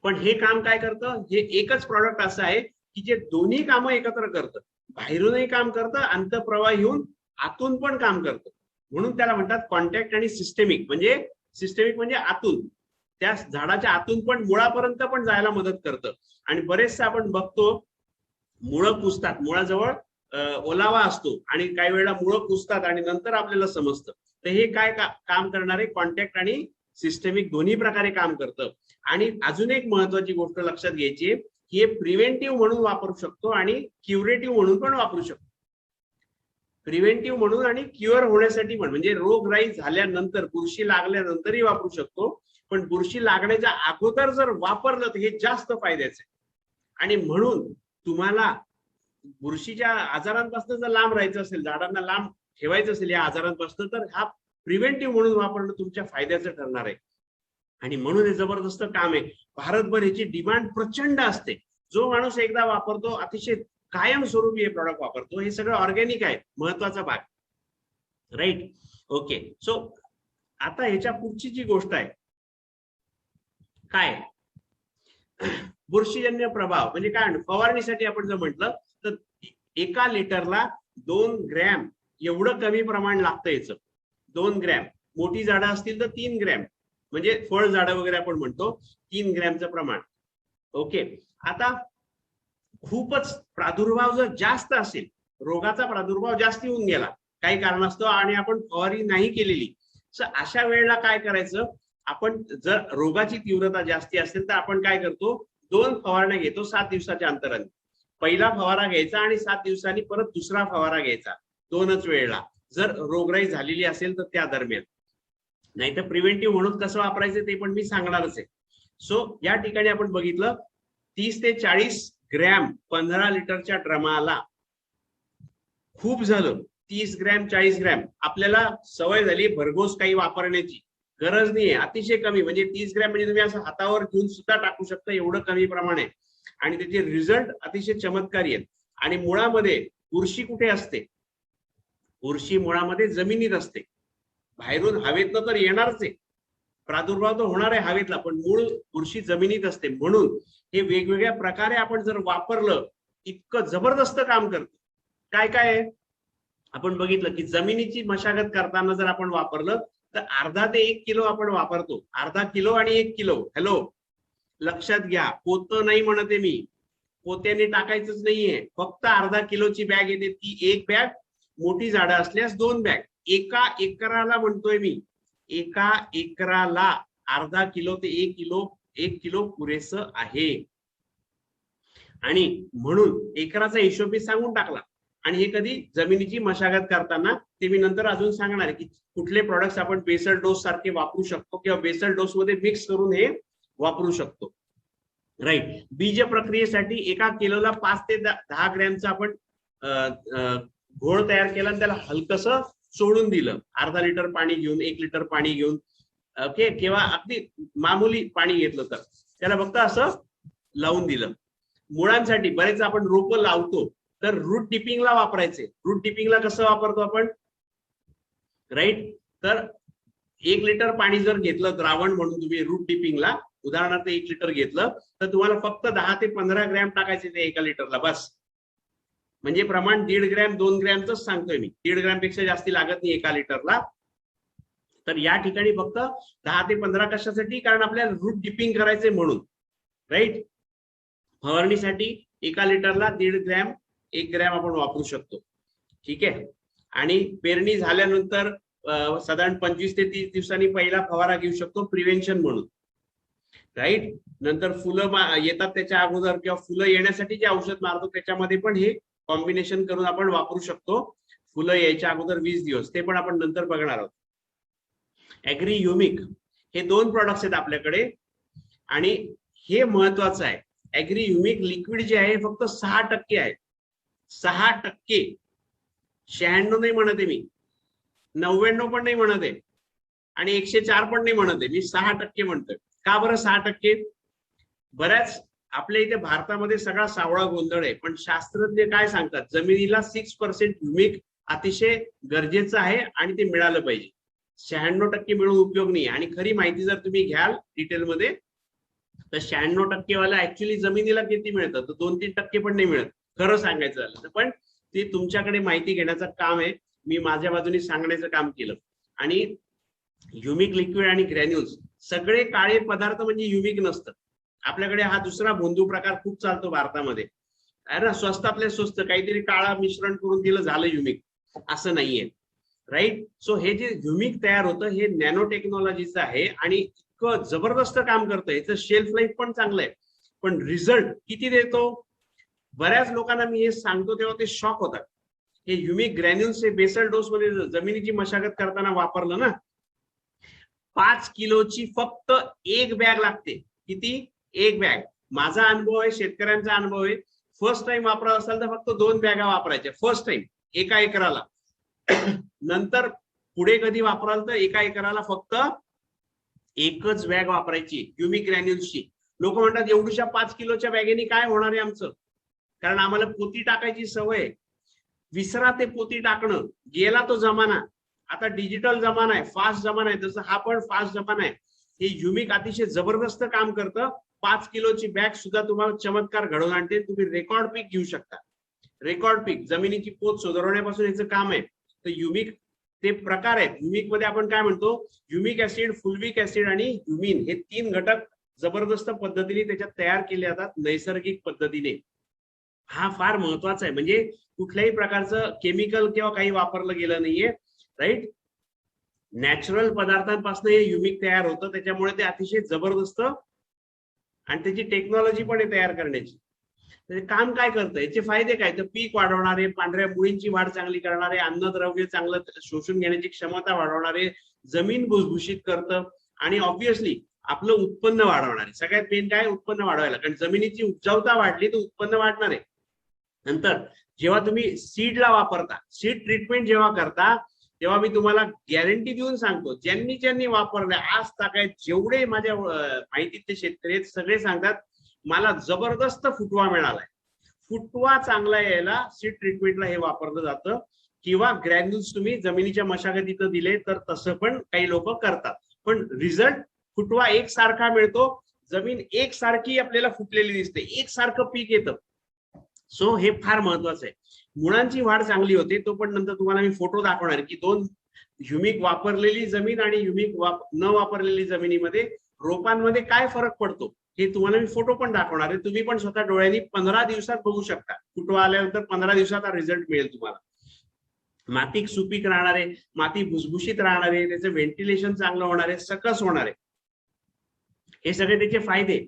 पण हे काम काय करतं? हे एकच प्रॉडक्ट असं आहे की जे दोन्ही कामं एकत्र करतं, बाहेरूनही काम करतं, अंतःप्रवाह येऊन आतून पण काम करतं. म्हणून त्याला म्हणतात कॉन्टॅक्ट आणि सिस्टेमिक. म्हणजे आतून, त्या झाडाच्या आतून पण मुळापर्यंत पण जायला मदत करतं. आणि बरेचसे आपण बघतो मुळं कुजतात, मुळाजवळ ओलावा असतो आणि काही वेळेला मुळं कुजतात आणि नंतर आपल्याला समजतं. तर हे काय काम करणारे कॉन्टॅक्ट आणि सिस्टेमिक दोन्ही प्रकारे काम करतं. आणि अजून एक महत्वाची गोष्ट लक्षात घ्यायची की हे प्रिव्हेंटिव्ह म्हणून वापरू शकतो आणि क्युरेटिव्ह म्हणून पण वापरू शकतो. प्रिव्हेंटिव्ह म्हणून आणि क्युअर होण्यासाठी पण, म्हणजे रोगराई झाल्यानंतर, बुरशी लागल्यानंतरही वापरू शकतो. पण बुरशी लागण्याच्या अगोदर जर वापरलं तर हे जास्त फायद्याचं आहे. आणि म्हणून तुम्हाला बुरशीच्या आजारांपासून जर लांब राहायचं असेल, झाडांना लांब ठेवायचं असेल या आजारांपासून, तर हा प्रिव्हेंटिव्ह म्हणून वापरणं तुमच्या फायद्याचं ठरणार आहे. आणि म्हणून हे जबरदस्त काम आहे. भारतभर याची डिमांड प्रचंड असते. जो माणूस एकदा वापरतो अतिशय कायमस्वरूपी हे प्रॉडक्ट वापरतो. हे सगळं ऑर्गॅनिक आहे, महत्वाचा भाग, राईट? ओके. सो आता ह्याच्या पुढची जी गोष्ट आहे काय, बुरशीजन्य प्रभाव म्हणजे काय? फवारणीसाठी आपण जर म्हटलं तर 1 लिटरला 2 ग्रॅम एवढं कमी प्रमाण लागतं याचं. 2 ग्रॅम. मोठी झाडं असतील तर 3 ग्रॅम, म्हणजे फळ झाडं वगैरे आपण म्हणतो 3 ग्रॅमचं प्रमाण. ओके. आता खूपच प्रादुर्भाव जर जास्त असेल, रोगाचा प्रादुर्भाव जास्त होऊन गेला काही कारणास्तव आणि आपण फवारणी नाही केलेली, तर अशा वेळेला काय करायचं? आपण जर रोगाची तीव्रता जास्ती असेल तर आपण काय करतो? 2 फवारण्या घेतो 7 दिवसाच्या अंतराने. पहिला फवारा घ्यायचा आणि 7 दिवसांनी परत दुसरा फवारा घ्यायचा, 2च वेळेला, जर रोगराई झालेली असेल तर त्या दरम्यान. नाही तर प्रिव्हेंटिव्ह म्हणून कसं वापरायचं ते पण मी सांगणारच आहे. सो या ठिकाणी आपण बघितलं 30 ते 40 ग्रॅम 15 लिटरच्या ड्रमाला. खूप झालं 30 ग्रॅम 40 ग्रॅम. आपल्याला सवय झाली भरघोस काही वापरण्याची, गरज नाहीये, अतिशय कमी. म्हणजे 30 ग्रॅम म्हणजे तुम्ही असं हातावर घेऊन सुद्धा टाकू शकता, एवढं कमी प्रमाण आहे. आणि त्याचे रिझल्ट अतिशय चमत्कारी आहेत. आणि मुळामध्ये बुरशी कुठे असते? बुरशी मुळामध्ये जमिनीत असते. बाहेरून हवेतनं तर येणारच आहे, प्रादुर्भाव तर होणार आहे हवेतला, पण मूळ बुरशी जमिनीत असते. म्हणून हे वेगवेगळ्या प्रकारे आपण जर वापरलं इतकं जबरदस्त काम करतं. काय काय आहे आपण बघितलं की जमिनीची मशागत करताना जर आपण वापरलं तर अर्धा ते 1 किलो आपण वापरतो. अर्धा किलो आणि 1 किलो. हॅलो, लक्षात घ्या, पोतं नाही म्हणते मी, पोत्याने टाकायचंच नाहीये. फक्त अर्धा किलोची बॅग येते, ती 1 बॅग. मोठी झाडं असल्यास 2 बॅग. 1 एकराला म्हणतोय मी, 1 एकराला अर्धा किलो ते 1 किलो पुरेसं आहे. आणि म्हणून एकराचा हिशोब मी सांगून टाकला. आणि हे कधी जमिनीची मशागत करताना ते मी नंतर अजून सांगणार आहे की कुठले प्रोडक्ट्स आपण बेसल डोस सारखे वापरू शकतो किंवा बेसल डोस मध्ये मिक्स करून हे वापरू शकतो, राईट? बीज प्रक्रियेसाठी 1 किलोला 5 ते 10 ग्रॅमचा आपण घोळ तयार केला आणि त्याला हलकस सोडून दिलं. अर्धा लिटर पाणी घेऊन, 1 लिटर पाणी घेऊन, ओके, किंवा अगदी मामूली पाणी घेतलं तर त्याला फक्त असं लावून दिलं. मुळांसाठी बरेच आपण रोपं लावतो तर रूट डिपिंगला वापरायचे. रूट डिपिंगला कसं वापरतो आपण, राईट? तर 1 लिटर पाणी जर घेतलं द्रावण म्हणून तुम्ही रूट डिपिंगला, उदाहरणार्थ 1 लिटर घेतलं तर तुम्हाला फक्त 10 ते 15 ग्रॅम टाकायचे ते 1 लिटरला, बस. म्हणजे प्रमाण 1.5 ग्रॅम 2 ग्रॅमच सांगतोय मी. 1.5 ग्रॅम पेक्षा जास्ती लागत नाही 1 लिटरला. तर या ठिकाणी फक्त 10 ते 15 कशासाठी, कारण आपल्याला रूट डिपिंग करायचंय म्हणून, राईट. फवारणीसाठी 1 लिटरला 1.5 ग्रॅम 1 ग्रॅम आपण वापरू शकतो, ठीक आहे. आणि पेरणी झाल्यानंतर साधारण 25 ते 30 दिवसांनी पहिला फवारा घेऊ शकतो प्रिव्हेन्शन म्हणून, राईट. नंतर फुलं येतात त्याच्या अगोदर किंवा फुलं येण्यासाठी जे औषध मारतो त्याच्यामध्ये पण हे कॉम्बिनेशन करून आपण वापरू शकतो. फुलं यायच्या अगोदर 20 दिवस, ते पण आपण नंतर बघणार आहोत. ऍग्री ह्युमिक हे 2 प्रॉडक्ट्स आहेत आपल्याकडे, आणि हे महत्वाचं आहे. ऍग्री ह्युमिक लिक्विड जे आहे फक्त 6% आहे. 6%. 96 नाही म्हणत आहे मी, 99 पण नाही म्हणत आहे, आणि 104 पण नाही म्हणत आहे, मी 6% म्हणतोय. का बरं 6%? बऱ्याच आपल्या इथे भारतामध्ये सगळा सावळा गोंधळ आहे, पण शास्त्रज्ञ काय सांगतात, जमिनीला 6% ह्युमिक अतिशय गरजेचं आहे आणि ते मिळालं पाहिजे. 96% मिळून उपयोग नाही. आणि खरी माहिती जर तुम्ही घ्याल डिटेलमध्ये तर 96% वाला ऍक्च्युली जमिनीला किती मिळतं, तर 2-3% पण नाही मिळत, खरं सांगायचं झालं तर. पण ते तुमच्याकडे माहिती घेण्याचं काम आहे, मी माझ्या बाजूने सांगण्याचं काम केलं. आणि ह्युमिक लिक्विड आणि ग्रॅन्युल्स, सगळे काळे पदार्थ म्हणजे ह्युमिक नसतं. आपल्याकडे हा दुसरा भोंदू प्रकार खूप चालतो भारतामध्ये, आहे ना, स्वस्तातले स्वस्त काहीतरी काळा मिश्रण करून दिलं झालं ह्युमिक, असं नाहीये, राईट. सो हे जे ह्युमिक तयार होतं हे नॅनो टेक्नॉलॉजीचं आहे आणि इतकं जबरदस्त काम करतं. याचं शेल्फ लाईफ पण चांगलं आहे, पण रिझल्ट किती देतो, बऱ्याच लोकांना मी हे सांगतो तेव्हा ते शॉक होतात. हे ह्युमिक ग्रॅन्युल्स हे बेसल डोस मध्ये जमिनीची मशागत करताना वापरलं ना, 5 किलोची फक्त 1 बॅग लागते. किती? 1 बॅग. माझा अनुभव आहे, शेतकऱ्यांचा अनुभव आहे. फर्स्ट टाइम वापरत असाल तर फक्त 2 बॅगा वापरायच्या फर्स्ट टाइम 1 एकराला. नंतर पुढे कधी वापराल तर 1 एकराला फक्त 1च बॅग वापरायची ह्युमिक ग्रॅन्युल्सची. लोक म्हणतात एवढ्या 5 किलोच्या बॅगेनी काय होणार आहे आमचं, कारण आम्हाला पोती टाकायची सवय. विसरा ते पोती टाकणं, गेला तो जमाना. आता डिजिटल जमाना आहे, फास्ट जमाना आहे, जसं हा पण फास्ट जमाना आहे. हे ह्युमिक अतिशय जबरदस्त काम करतं. 5 किलोची बॅग सुद्धा तुम्हाला चमत्कार घडवून आणते. तुम्ही रेकॉर्ड पीक घेऊ शकता. रेकॉर्ड पीक, जमिनीची पोत सुधारण्यापासून याचं काम आहे. तर ह्युमिक ते प्रकार आहेत. ह्युमिक मध्ये आपण काय म्हणतो, ह्युमिक ऍसिड, फुल्विक ऍसिड आणि ह्युमिन हे 3 घटक जबरदस्त पद्धतीने त्याच्यात तयार केले जातात नैसर्गिक पद्धतीने. हा फार महत्वाचा आहे, म्हणजे कुठल्याही प्रकारचं केमिकल किंवा काही वापरलं गेलं नाहीये, राईट. नॅचरल पदार्थांपासून हे ह्युमिक तयार होतं, त्याच्यामुळे ते अतिशय जबरदस्त आणि त्याची टेक्नॉलॉजी पण आहे तयार करण्याची. त्याचे काम काय करतं, याचे फायदे काय, तर पीक वाढवणारे, पांढऱ्या मुळींची वाढ चांगली करणारे, अन्नद्रव्य चांगलं शोषून घेण्याची क्षमता वाढवणारे, जमीन भुसभुशीत करतं आणि ऑब्व्हियसली आपलं उत्पन्न वाढवणारे. सगळ्यात मेन काय, उत्पन्न वाढवायला, कारण जमिनीची उपजाऊता वाढली तर उत्पन्न वाढणार आहे. नंतर जेव्हा तुम्ही सीडला वापरता, सीड ट्रीटमेंट जेव्हा करता, तेव्हा मी तुम्हाला गॅरंटी देऊन सांगतो, ज्यांनी ज्यांनी वापरलं आज ताकाय जेवढे माझ्या माहितीतले शेतकरी आहेत सगळे सांगतात मला जबरदस्त फुटवा मिळालाय. फुटवा चांगला यायला सीड ट्रीटमेंटला हे वापरलं जातं, किंवा ग्रॅन्युल्स तुम्ही जमिनीच्या मशागतीत दिले तर तसं पण काही लोक करतात. पण रिझल्ट फुटवा एकसारखा मिळतो, जमीन एकसारखी आपल्याला फुटलेली दिसते, एकसारखं पीक येतं. सो हे फार महत्वाचं आहे. मुळांची वाढ चांगली होते. तो पण नंतर तुम्हाला मी फोटो दाखवणार की 2 ह्युमिक वापरलेली जमीन आणि ह्युमिक न वापरलेली जमिनीमध्ये रोपांमध्ये काय फरक पडतो हे तुम्हाला मी फोटो पण दाखवणार आहे. तुम्ही पण स्वतः डोळ्यांनी 15 दिवसात बघू शकता. फुटवा आल्यानंतर 15 दिवसात हा रिझल्ट मिळेल तुम्हाला. माती सुपीक राहणार आहे, माती भुसभुशीत राहणार आहे, त्याचं व्हेंटिलेशन चांगलं होणार आहे, सकस होणार आहे. हे सगळे त्याचे फायदे.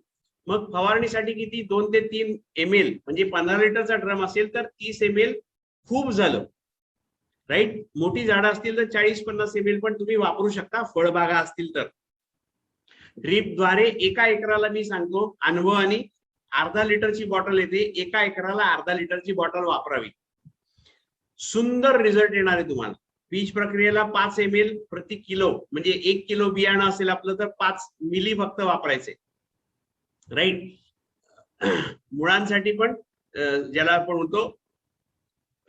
मग फवारणीसाठी किती, 2 ते 3 ml, म्हणजे 15 लिटरचा ड्रम असेल तर 30 ml खूप झालं, राईट. मोठी झाडं असतील तर 40-50 ml पण तुम्ही वापरू शकता, फळबागा असतील तर. ड्रीपद्वारे 1 एकराला मी सांगतो अनुभवाने अर्धा लिटरची बॉटल येते, 1 एकराला अर्धा लिटरची बॉटल वापरावी. सुंदर रिझल्ट येणार आहे तुम्हाला. बीज प्रक्रियेला 5 ml प्रति किलो, म्हणजे 1 किलो बियाणं असेल आपलं तर 5 मिली फक्त वापरायचे, राईट. मुळांसाठी पण ज्याला आपण म्हणतो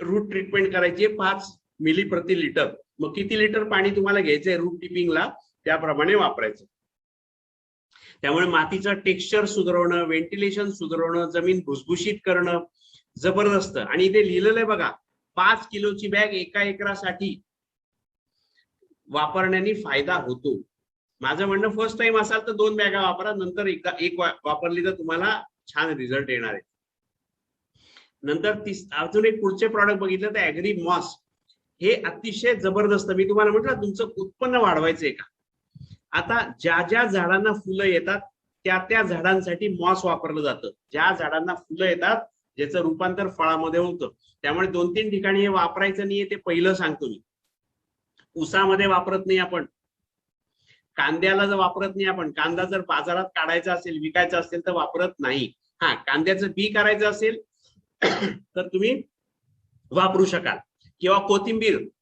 रूट ट्रीटमेंट करायची 5 मिली प्रति लिटर. मग किती लिटर पाणी तुम्हाला घ्यायचंय रूट टिपिंगला त्याप्रमाणे वापरायचं. त्यामुळे मातीचं टेक्स्चर सुधारवणं, व्हेंटिलेशन सुधारवणं, जमीन भुसभुशीत करणं जबरदस्त. आणि इथे लिहिलेलं आहे बघा, 5 किलोची बॅग 1 एकरासाठी. वापरण्याने फायदा होतो. माझं म्हणणं फर्स्ट टाइम असाल तर 2 बॅगा वापरा, नंतर एकदा एक वापरली तर तुम्हाला छान रिझल्ट येणार आहे. नंतर अजून एक पुढचे प्रॉडक्ट बघितलं तर ऍग्री मॉस. हे अतिशय जबरदस्त. मी तुम्हाला म्हटलं तुमचं उत्पन्न वाढवायचंय का, आता ज्या ज्या झाडांना फुलं येतात त्या त्या झाडांसाठी मॉस वापरलं जातं. ज्या झाडांना फुलं येतात ज्याचं रूपांतर फळामध्ये होतं, त्यामुळे 2-3 ठिकाणी हे वापरायचं नाहीये, ते पहिलं सांगतो मी. ऊसामध्ये वापरत नाही आपण, कांद्याला जर वापरत नाही आपण, कांदा जर बाजारात काढायचा असेल विकायचा असेल तर वापरत नाही. हा, कांद्याचं बी करायचं असेल तर तुम्ही वापरू शकाल. किंवा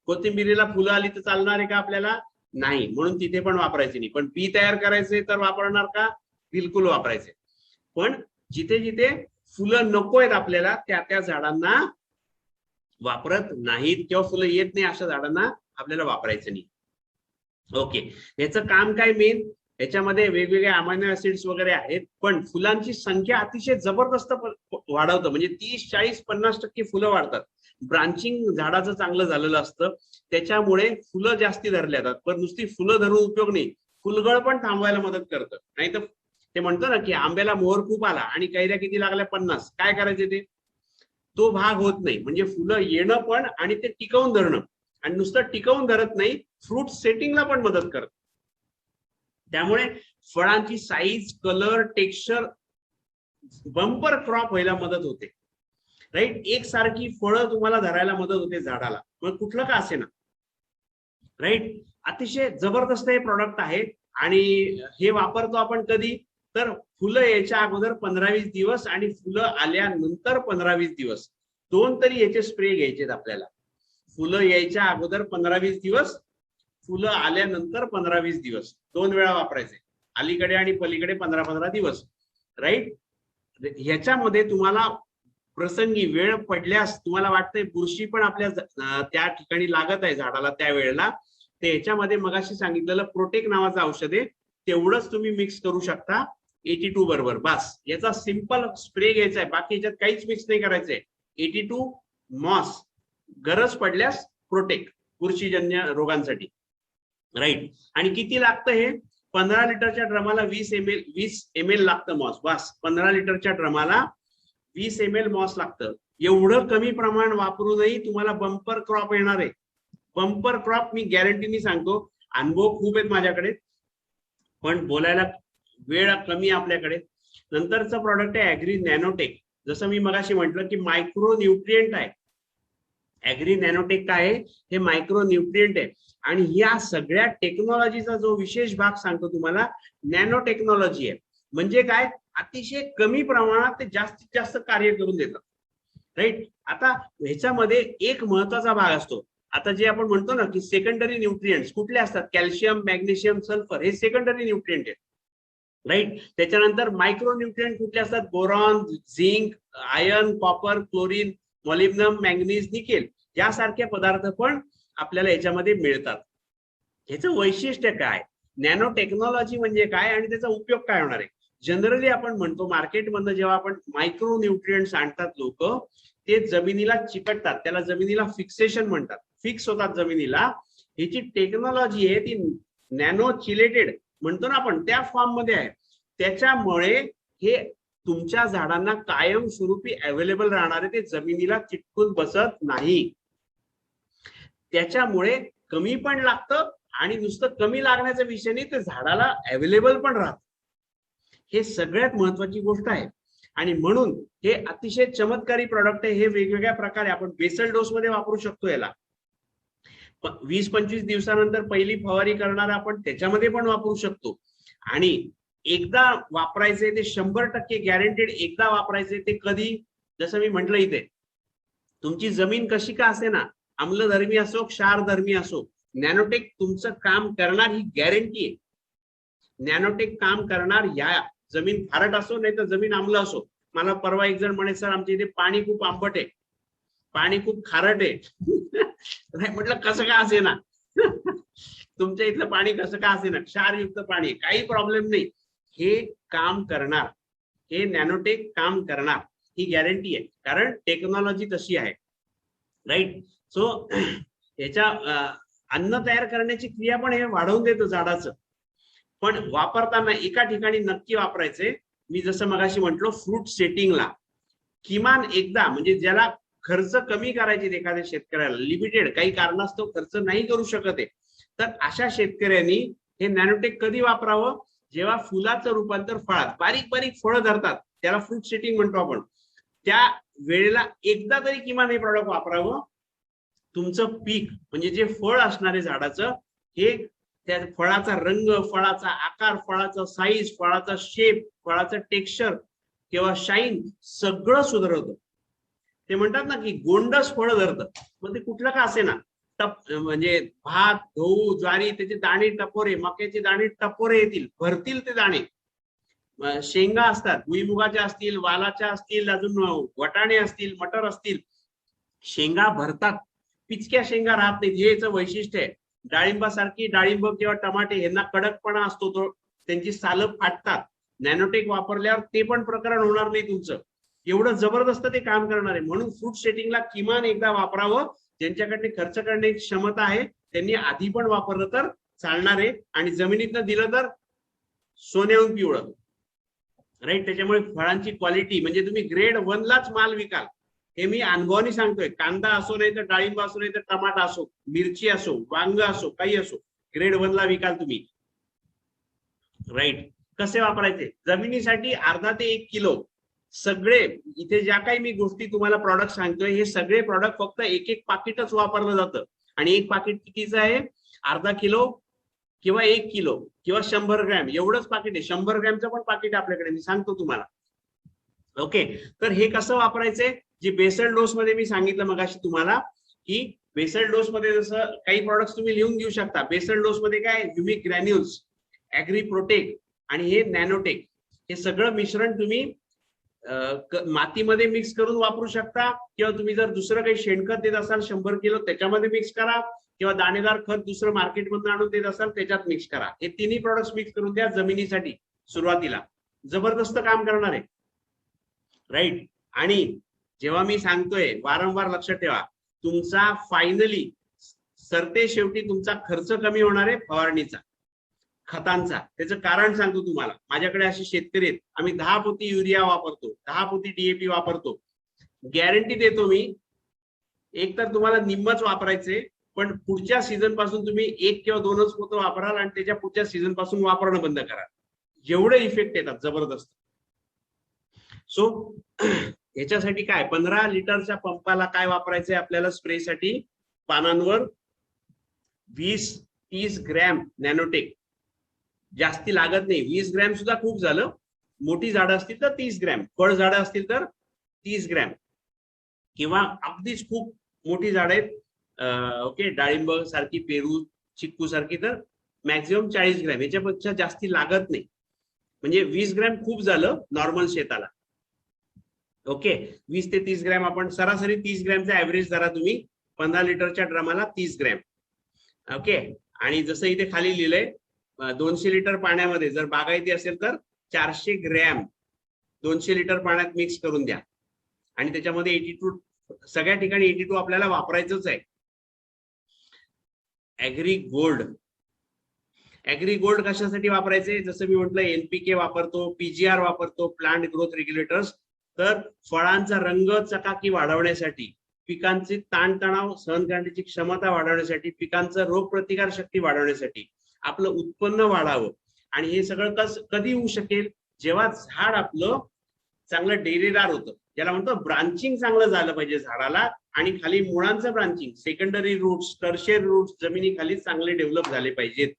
कोथिंबीरीला फुलं आली तर चालणार आहे का आपल्याला? नाही, म्हणून तिथे पण वापरायचे नाही. पण बी तयार करायचे तर वापरणार का? बिलकुल वापरायचे. पण जिथे जिथे फुलं नको आहेत आपल्याला त्या त्या झाडांना वापरत नाहीत, किंवा फुलं येत नाही अशा झाडांना आपल्याला वापरायचं नाही. ओके, याचं काम काय मेन, याच्यामध्ये वेगवेगळे अमायनो ऍसिड्स वगैरे आहेत, पण फुलांची संख्या अतिशय जबरदस्त वाढवतं. म्हणजे 30-40-50% फुलं वाढतात. ब्रांचिंग झाडाचं चांगलं झालेलं असतं, त्याच्यामुळे फुलं जास्ती धरल्या जातात. पण नुसती फुलं धरून उपयोग नाही, फुलगळ पण थांबवायला मदत करतं. नाही तर ते म्हणतो ना की आंब्याला मोहर खूप आला आणि कैऱ्या किती लागल्या 50, काय करायचे ते, तो भाग होत नाही. म्हणजे फुलं येणं पण आणि ते टिकवून धरणं, आणि नुसतं टिकवून धरत नाही, फ्रूट सेटिंगला पण मदत करत. त्यामुळे फळांची size, colour, texture, bumper crop व्हायला मदत होते. राईट, एकसारखी फळं तुम्हाला धरायला मदत होते झाडाला, मग कुठलं का असे ना. राईट, अतिशय जबरदस्त हे प्रॉडक्ट आहे. आणि हे वापरतो आपण कधी, तर फुलं यायच्या अगोदर 15-20 दिवस आणि फुलं आल्यानंतर 15-20 दिवस, 2 तरी याचे स्प्रे घ्यायचे आपल्याला. फुलं यायच्या अगोदर 15-20 दिवस, फुलं आल्यानंतर 15-20 दिवस, 2 वेळा वापरायचे, अलीकडे आणि पलीकडे 15-15 दिवस. राईट, ह्याच्यामध्ये तुम्हाला प्रसंगी वेळ पडल्यास तुम्हाला वाटतंय बुरशी पण आपल्या त्या ठिकाणी लागत आहे झाडाला त्या वेळेला, ते ह्याच्यामध्ये मगाशी सांगितलेलं प्रोटेक नावाचं औषध आहे, तेवढंच तुम्ही मिक्स करू शकता 82 बरोबर. बस, याचा सिंपल स्प्रे घ्यायचा आहे, बाकी याच्यात काहीच मिक्स नाही करायचंय. 82 मॉस, गरज पडल्यास प्रोटेक, बुरशीजन्य रोगांसाठी. राईट, आणि किती लागतं हे, 15 लिटरच्या ड्रमाला 20 ml लागतं मॉस. बस, 15 लिटरच्या ड्रमाला 20 ml मॉस लागतं. एवढं कमी प्रमाण वापरूनही तुम्हाला बंपर क्रॉप येणार आहे. बंपर क्रॉप मी गॅरंटीनी सांगतो. अनुभव खूप आहेत माझ्याकडे, पण बोलायला वेळ कमी आपल्याकडे. नंतरचं प्रॉडक्ट आहे ऍग्री नॅनोटेक. जसं मी मगाशी म्हटलं की मायक्रो न्यूट्रिएंट आहे. ऍग्री नॅनोटेक काय आहे, हे मायक्रो न्यूट्रिएंट आहे. आणि या सगळ्या टेक्नॉलॉजीचा जो विशेष भाग सांगतो तुम्हाला, नॅनो टेक्नॉलॉजी आहे. म्हणजे काय, अतिशय कमी प्रमाणात ते जास्तीत जास्त कार्य करून देतात. राईट, आता ह्याच्यामध्ये एक महत्वाचा भाग असतो. आता जे आपण म्हणतो ना की सेकंडरी न्यूट्रिएंट्स कुठले असतात, कॅल्शियम, मॅग्नेशियम, सल्फर, हे सेकंडरी न्यूट्रिएंट आहेत. राईट, त्याच्यानंतर मायक्रो न्यूट्रिएंट कुठले असतात, boron, zinc, iron, copper, chlorine, molybdenum, manganese, nickel, यासारखे पदार्थ पण आपल्याला याच्यामध्ये मिळतात. ह्याचं वैशिष्ट्य काय, नॅनो टेक्नॉलॉजी म्हणजे काय आणि त्याचा उपयोग काय होणार आहे. जनरली आपण म्हणतो मार्केटमधनं जेव्हा आपण मायक्रो न्यूट्रिएंट्स आणतात लोक, ते जमिनीला चिकटतात, त्याला जमिनीला फिक्सेशन म्हणतात, फिक्स होतात जमिनीला. ह्याची टेक्नॉलॉजी आहे ती नॅनो चिलेटेड म्हणतो ना आपण, त्या फॉर्म मध्ये आहे. त्याच्यामुळे हे तुमच्या झाडांना कायमस्वरूपी अवेलेबल राहणार आहे, ते जमिनीला चिटकून बसत नाही. त्याच्यामुळे कमी पण लागतं, आणि नुसतं कमी लागण्याचा विषय नाही, ते झाडाला अवेलेबल पण राहत. हे सगळ्यात महत्वाची गोष्ट आहे. आणि म्हणून हे अतिशय चमत्कारी प्रॉडक्ट आहे. हे वेगवेगळ्या प्रकारे आपण बेसल डोस मध्ये वापरू शकतो. याला 20-25 दिवसानंतर पहिली फवारी करणार आपण त्याच्यामध्ये पण वापरू शकतो. आणि एकदा वापरायचे ते 100% गॅरंटेड. एकदा वापरायचे ते कधी, जसं मी म्हटलं इथे, तुमची जमीन कशी का असे ना, आम्लधर्मी असो, क्षारधर्मी असो, नॅनोटेक तुमचं काम करणार ही गॅरंटी आहे. नॅनोटेक काम करणार, या जमीन खारट असो नाही तर जमीन आम्ल असो. मला परवा एक जण म्हणे, सर आमच्या इथे पाणी खूप आंबट आहे, पाणी खूप खारट आहे. नाही म्हटलं, कसं का असे ना, तुमच्या इथलं पाणी कसं का असे ना, क्षारयुक्त पाणी, काही प्रॉब्लेम नाही, हे काम करणार, हे नॅनोटेक काम करणार, ही गॅरंटी आहे. कारण टेक्नॉलॉजी तशी आहे. राईट, सो याच्या अन्न तयार करण्याची क्रिया पण हे वाढवून देतं झाडाचं. पण वापरताना एका ठिकाणी नक्की वापरायचे. मी जसं मगाशी म्हटलो, फ्रूट सेटिंगला किमान एकदा, म्हणजे ज्याला खर्च कमी करायचे एखाद्या शेतकऱ्याला, लिमिटेड काही कारणास्तव खर्च नाही करू शकत आहे, तर अशा शेतकऱ्यांनी हे नॅनोटेक कधी वापरावं? जेव्हा फुलाचं रूपांतर फळात, बारीक बारीक फळं धरतात, त्याला फ्रूट सेटिंग म्हणतो आपण, त्या वेळेला एकदा तरी किमान हे प्रॉडक्ट वापरावं. तुमचं पीक म्हणजे जे फळ असणार आहे झाडाचं, हे त्या फळाचा रंग, फळाचा आकार, फळाचा साईज, फळाचा शेप, फळाचं टेक्स्चर किंवा शाईन सगळं सुधारवतं. ते म्हणतात ना की गोंडस फळ धरतं, मग ते कुठलं का असे ना, म्हणजे भात, गहू, ज्वारी, त्याचे दाणे टपोरे, मक्याचे दाणे टपोरे येतील, भरतील ते दाणे. शेंगा असतात, भुईमुगाच्या असतील, वालाच्या असतील, अजून वटाणे असतील, मटर असतील, शेंगा भरतात, पिचक्या शेंगा राहत नाहीत. हे याचं वैशिष्ट्य आहे. डाळिंबासारखी, डाळिंब किंवा टमाटे यांना कडकपणा असतो, तो त्यांची सालं फाटतात. नॅनोटेक वापरल्यावर ते पण प्रकरण होणार नाही तुमचं. एवढं जबरदस्त ते काम करणार आहे. म्हणून फ्रूट सेटिंगला किमान एकदा वापरावं. ज्यांच्याकडे खर्च करण्याची क्षमता आहे त्यांनी आधी पण वापरलं तर चालणार आहे, आणि जमिनीतनं दिलं तर सोन्याहून पिवळं, राईट. त्याच्यामुळे फळांची क्वालिटी, म्हणजे तुम्ही ग्रेड 1 लाच माल विकाल, हे मी अनुभवाने सांगतोय. कांदा असो, नाही तर डाळिंब असो, नाही तर टमाटा असो, मिरची असो, वांग असो, काही असो, ग्रेड 1 ला विकाल तुम्ही, राईट. कसे वापरायचे? जमिनीसाठी अर्धा ते 1 किलो. सगळे इथे ज्या काही मी गोष्टी तुम्हाला प्रॉडक्ट सांगतोय, हे सगळे प्रॉडक्ट फक्त एक पाकिटच वापरलं जातं. आणि एक पाकिट कितीचं आहे? अर्धा किलो किंवा 1 किलो किंवा 100 ग्रॅम एवढंच पाकिट आहे. 100 ग्रॅमचं पण पाकिट आपल्याकडे, मी सांगतो तुम्हाला. ओके, तर हे कसं वापरायचंय? जे बेसल डोस मध्ये मी सांगितलं मगाशी तुम्हाला, की बेसल डोस मध्ये जसं काही प्रॉडक्ट्स तुम्ही लिहून घेऊ शकता. बेसल डोस मध्ये काय? ह्युमिक ग्रॅन्युल्स, ऍग्री प्रोटेक्ट आणि हे नॅनोटेक, हे सगळं मिश्रण तुम्ही मातीमध्ये मिक्स करून वापरू शकता, किंवा तुम्ही जर दुसरं काही शेणखत देत असाल 100 किलो, त्याच्यामध्ये मिक्स करा, किंवा दाणेदार खत दुसरं मार्केटमधून आणून देत असाल त्याच्यात मिक्स करा. हे तिन्ही प्रॉडक्ट्स मिक्स करून द्या जमिनीसाठी सुरुवातीला. जबरदस्त काम करणार आहे, राईट. आणि जेव्हा मी सांगतोय, वारंवार लक्षात ठेवा, तुमचा फायनली सरते शेवटी तुमचा खर्च कमी होणार आहे फवारणीचा, खतांचा. त्याचं कारण सांगतो तुम्हाला. माझ्याकडे असे शेतकरी आहेत, आम्ही 10 पोती युरिया वापरतो, 10 पोती DAP वापरतो. गॅरंटी देतो मी, एक तर तुम्हाला निम्मच वापरायचे, पण पुढच्या सीझन पासून तुम्ही 1 किंवा 2च पोतं वापराल, आणि त्याच्या पुढच्या सीझन पासून वापरणं बंद करा. जेवढे इफेक्ट येतात जबरदस्त. सो ह्याच्यासाठी काय, 15 लिटरच्या पंपाला काय वापरायचंय आपल्याला स्प्रेसाठी? पानांवर 20-30 ग्रॅम नॅनोटेक. जास्ती लागत नाही, 20 ग्रॅम सुद्धा खूप झालं. मोठी झाडं असतील तर 30 ग्रॅम, फळ झाडं असतील तर 30 ग्रॅम, किंवा अगदीच खूप मोठी झाडं आहेत, ओके, डाळिंब सारखी, पेरू, चिक्कू सारखी, तर मॅक्झिमम 40 ग्रॅम. याच्यापेक्षा जास्ती लागत नाही. म्हणजे 20 ग्रॅम खूप झालं नॉर्मल शेताला. ओके, 20 ते 30 ग्रॅम आपण सरासरी 30 ग्रॅमचा ऍव्हरेज धरा तुम्ही. 15 लिटरच्या ड्रमाला 30 ग्रॅम. ओके, आणि जसं इथे खाली लिहिलंय, 200 लिटर पाण्यामध्ये जर बागायती असेल तर 400 ग्रॅम 200 लिटर पाण्यात मिक्स करून द्या. आणि त्याच्यामध्ये 82, सगळ्या ठिकाणी 82 आपल्याला वापरायचंच आहे. Agri gold. ऍग्री गोल्ड कशासाठी वापरायचे? जसं मी म्हटलं, NPK वापरतो, PGR वापरतो, प्लांट ग्रोथ रेग्युलेटर्स. तर फळांचा रंग चकाकी वाढवण्यासाठी, पिकांचे ताणतणाव सहन करण्याची क्षमता वाढवण्यासाठी, पिकांचं रोगप्रतिकार शक्ती वाढवण्यासाठी, आपलं उत्पन्न वाढावं. आणि हे सगळं कधी होऊ शकेल? जेव्हा झाड आपलं चांगलं डेरेदार होतं, ज्याला म्हणतो ब्रांचिंग चांगलं झालं पाहिजे झाडाला, आणि खाली मुळांचं branching, secondary roots, tertiary roots जमिनीखाली चांगले डेव्हलप झाले पाहिजेत.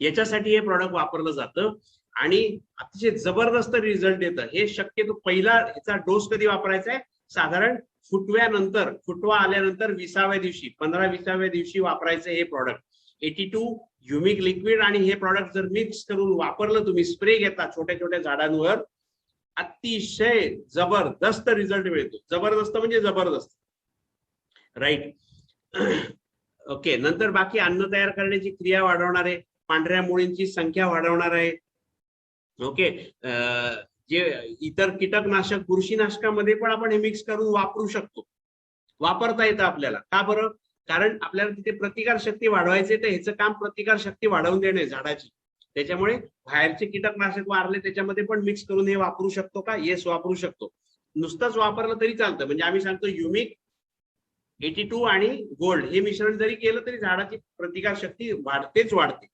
याच्यासाठी हे प्रॉडक्ट वापरलं जातं, आणि अतिशय जबरदस्त रिझल्ट येतं. हे शक्यतो पहिला ह्याचा डोस कधी वापरायचा आहे? साधारण फुटव्यानंतर, फुटवा आल्यानंतर 20व्या दिवशी, 15-20व्या दिवशी वापरायचं हे प्रॉडक्ट. 82 humic liquid. आणि हे प्रॉडक्ट जर मिक्स करून वापरलं तुम्ही, स्प्रे घेता छोट्या छोट्या झाडांवर, अतिशय जबरदस्त रिझल्ट मिळतो. जबरदस्त म्हणजे जबरदस्त, राईट. ओके, नंतर बाकी अन्न तयार करण्याची क्रिया वाढवणार आहे, पांढऱ्या मुळींची संख्या वाढवणार आहे. ओके, जे इतर कीटकनाशक, बुरशीनाशकामध्ये पण आपण हे मिक्स करून वापरू शकतो, वापरता येतं आपल्याला. का बरं? कारण आपल्याला तिथे प्रतिकार शक्ती वाढवायचे, तर ह्याचं काम प्रतिकार शक्ती वाढवून देणे झाडाची. त्याच्यामुळे बाहेरचे कीटकनाशक मारले त्याच्यामध्ये पण मिक्स करून हे वापरू शकतो का? येस, वापरू शकतो. नुसतंच वापरलं तरी चालतं. म्हणजे आम्ही सांगतो युमिक 82 आणि गोल्ड हे मिश्रण जरी केलं तरी झाडाची प्रतिकार शक्ती वाढतेच वाढते.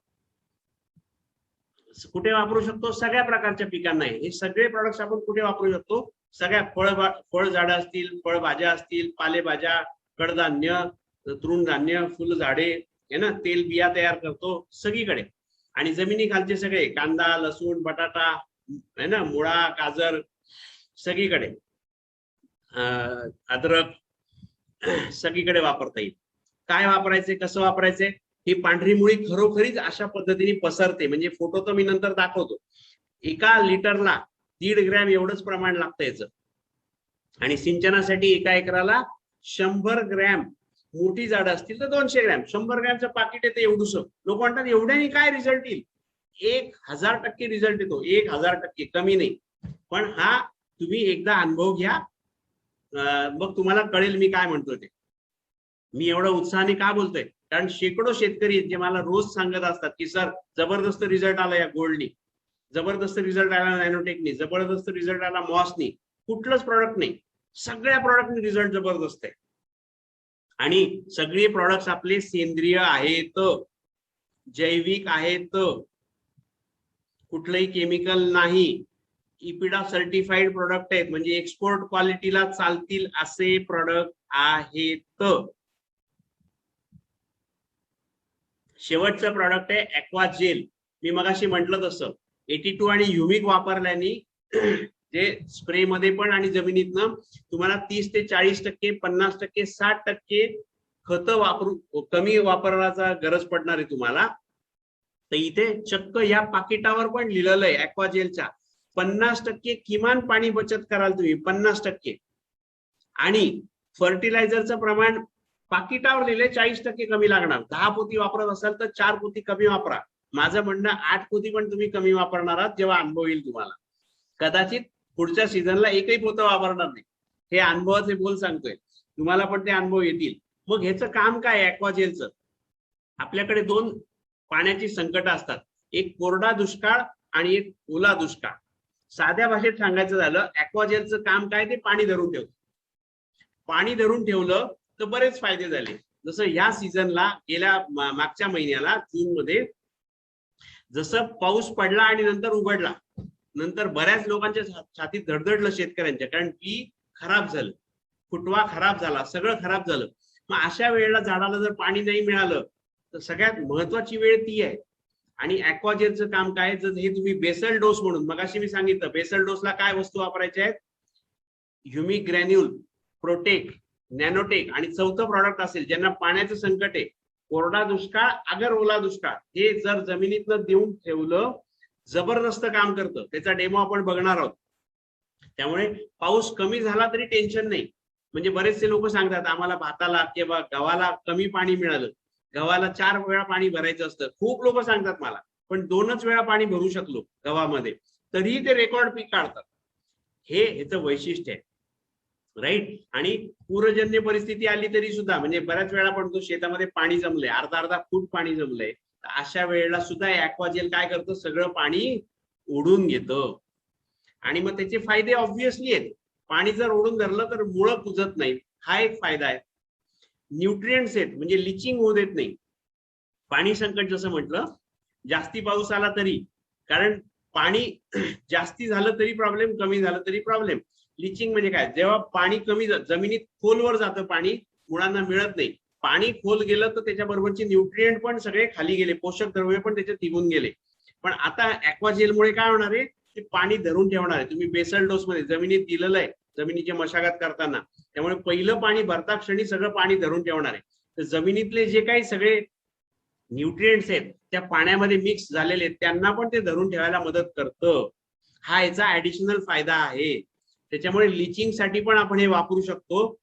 कुठे वापरू शकतो? सगळ्या प्रकारच्या पिकांना. हे सगळे प्रोडक्ट्स आपण कुठे वापरू शकतो? सगळ्या फळ झाडं असतील, फळभाज्या असतील, पालेभाज्या, कडधान्य, तृणधान्य, फुलझाडे, है ना, तेल बिया तयार करतो सगळीकडे. आणि जमिनीखालचे सगळे कांदा, लसूण, बटाटा, है ना, मुळा, गाजर, सगळीकडे अद्रक, सगळीकडे वापरता येईल. काय वापरायचे, कसं वापरायचे? ही पांढरी मुळी खरोखरीच अशा पद्धतीने पसरते. म्हणजे फोटो तर मी नंतर दाखवतो. एका लिटरला 1.5 ग्रॅम एवढंच प्रमाण लागतं याचं. आणि सिंचनासाठी एका एकराला 100 ग्रॅम, मोठी झाडं असतील तर 200 ग्रॅम, 100 ग्रॅमचं पाकिट येतं एवढंसं. लोक म्हणतात एवढ्याने काय रिझल्ट येईल? 1000% रिझल्ट येतो. 1000%, कमी नाही. पण हा तुम्ही एकदा अनुभव घ्या, मग तुम्हाला कळेल मी काय म्हणतोय ते. मी एवढं उत्साहाने का बोलतोय? कारण शेकडो शेतकरी जे मला रोज सांगत असतात की सर जबरदस्त रिझल्ट आला या गोल्डनी, जबरदस्त रिझल्ट आला नॅनोटेकनी, जबरदस्त रिझल्ट आला मॉसनी. कुठलंच प्रॉडक्ट नाही, सगळ्या प्रॉडक्टनी रिझल्ट जबरदस्त आहे. आणि सगळे प्रॉडक्ट्स आपले सेंद्रिय आहेत, जैविक आहेत, कुठलंही केमिकल नाही, इपिडा सर्टिफाईड प्रोडक्ट आहेत. म्हणजे एक्सपोर्ट क्वालिटीला चालतील असे प्रोडक्ट आहेत. शेवटचं प्रॉडक्ट आहे ॲक्वा जेल. मी मगाशी म्हटलं तसं 82 आणि ह्युमिक वापरल्याने जे स्प्रे मध्ये पण आणि जमिनीतनं तुम्हाला 30 ते 40%, 50%, 60% खतं वापरू कमी वापरायचा गरज पडणार आहे तुम्हाला. तर इथे चक्क या पाकिटावर पण लिहिलेलं आहे ॲक्वा जेलच्या 50% किमान पाणी बचत कराल तुम्ही, 50%. आणि फर्टिलायझरचं प्रमाण पाकिटावर लिहिले 40% कमी लागणार. 10 पोती वापरत असाल तर 4 पोती कमी वापरा. माझं म्हणणं 8 पोती पण तुम्ही कमी वापरणार आहात जेव्हा अनुभव येईल तुम्हाला. कदाचित पुढच्या सीझनला एकही पोतं वापरणार नाही. हे अनुभवाचे बोल सांगतोय, तुम्हाला पण ते अनुभव येतील. मग ह्याचं काम काय आहे ॲक्वा जेलचं? आपल्याकडे 2 पाण्याची संकट असतात, एक कोरडा दुष्काळ आणि एक ओला दुष्काळ. साध्या भाषेत सांगायचं झालं ॲक्वा जेलचं काम काय? ते पाणी धरून ठेवतं. पाणी धरून ठेवलं तर बरेच फायदे झाले. जसं ह्या सीझनला गेल्या मागच्या महिन्याला जून मध्ये जसं पाऊस पडला आणि नंतर उघडला, नंतर बऱ्याच लोकांच्या छातीत धडधडलं शेतकऱ्यांच्या, कारण पीक खराब झालं, फुटवा खराब झाला, सगळं खराब झालं. मग अशा वेळेला झाडाला जर पाणी नाही मिळालं तर सगळ्यात महत्वाची वेळ ती आहे. आणि ॲक्वा जेलचं काम काय? जर हे तुम्ही बेसल डोस म्हणून, मगाशी मी सांगितलं बेसल डोसला काय वस्तू वापरायच्या आहेत? ह्युमिक ग्रॅन्युल, प्रोटेक, नॅनोटेक आणि चौथं प्रॉडक्ट असेल ज्यांना पाण्याचं संकट आहे, कोरडा दुष्काळ अगर ओला दुष्काळ, हे जर जमिनीतनं देऊन ठेवलं जबरदस्त काम करतं. त्याचा डेमो आपण बघणार आहोत. त्यामुळे पाऊस कमी झाला तरी टेन्शन नाही. म्हणजे बरेचसे लोक सांगतात आम्हाला भाताला किंवा गव्हाला कमी पाणी मिळालं, गव्हाला 4 वेळा पाणी भरायचं असतं. खूप लोक सांगतात मला, पण 2च वेळा पाणी भरू शकलो गव्हामध्ये, तरीही ते रेकॉर्ड पीक काढतात. हे ह्याचं वैशिष्ट्य आहे, राईट. आणि पूरजन्य परिस्थिती आली तरी सुद्धा, म्हणजे बऱ्याच वेळा पण तो शेतामध्ये पाणी जमलंय, अर्धा फूट पाणी जमलंय, अशा वेळेला सुद्धा ॲक्वा जेल काय करतं? सगळं पाणी ओढून घेतं. आणि मग त्याचे फायदे ऑब्व्हियसली आहेत. पाणी जर ओढून धरलं तर मुळं कुजत नाहीत, हा एक फायदा आहे. न्यूट्रिएंट्स आहेत, म्हणजे लिचिंग होऊ देत नाही. पाणी संकट जसं म्हटलं, जास्ती पाऊस आला तरी, कारण पाणी जास्ती झालं तरी प्रॉब्लेम, कमी झालं तरी प्रॉब्लेम. लिचिंग म्हणजे काय? जेव्हा पाणी कमी, जमिनीत खोलवर जातं पाणी, मुळांना मिळत नाही. पाणी खोल गेलं तर त्याच्याबरोबरचे न्यूट्रिएंट पण सगळे खाली गेले, पोषक द्रव्य पण त्याच्यात निघून गेले. पण आता ॲक्वा जेलमुळे काय होणार आहे? ते पाणी धरून ठेवणार आहे. तुम्ही बेसल डोस मध्ये जमिनीत दिलेलं आहे, जमिनीची मशागत करताना, त्यामुळे पहिलं पाणी भरता क्षणी सगळं पाणी धरून ठेवणार आहे. तर जमिनीतले जे काही सगळे न्यूट्रिएंट्स आहेत त्या पाण्यामध्ये मिक्स झालेले आहेत, त्यांना पण ते धरून ठेवायला मदत करतं. हा याचा ऍडिशनल फायदा आहे. त्याच्यामुळे लिचिंग साठी पण आपण हे वापरू शकतो.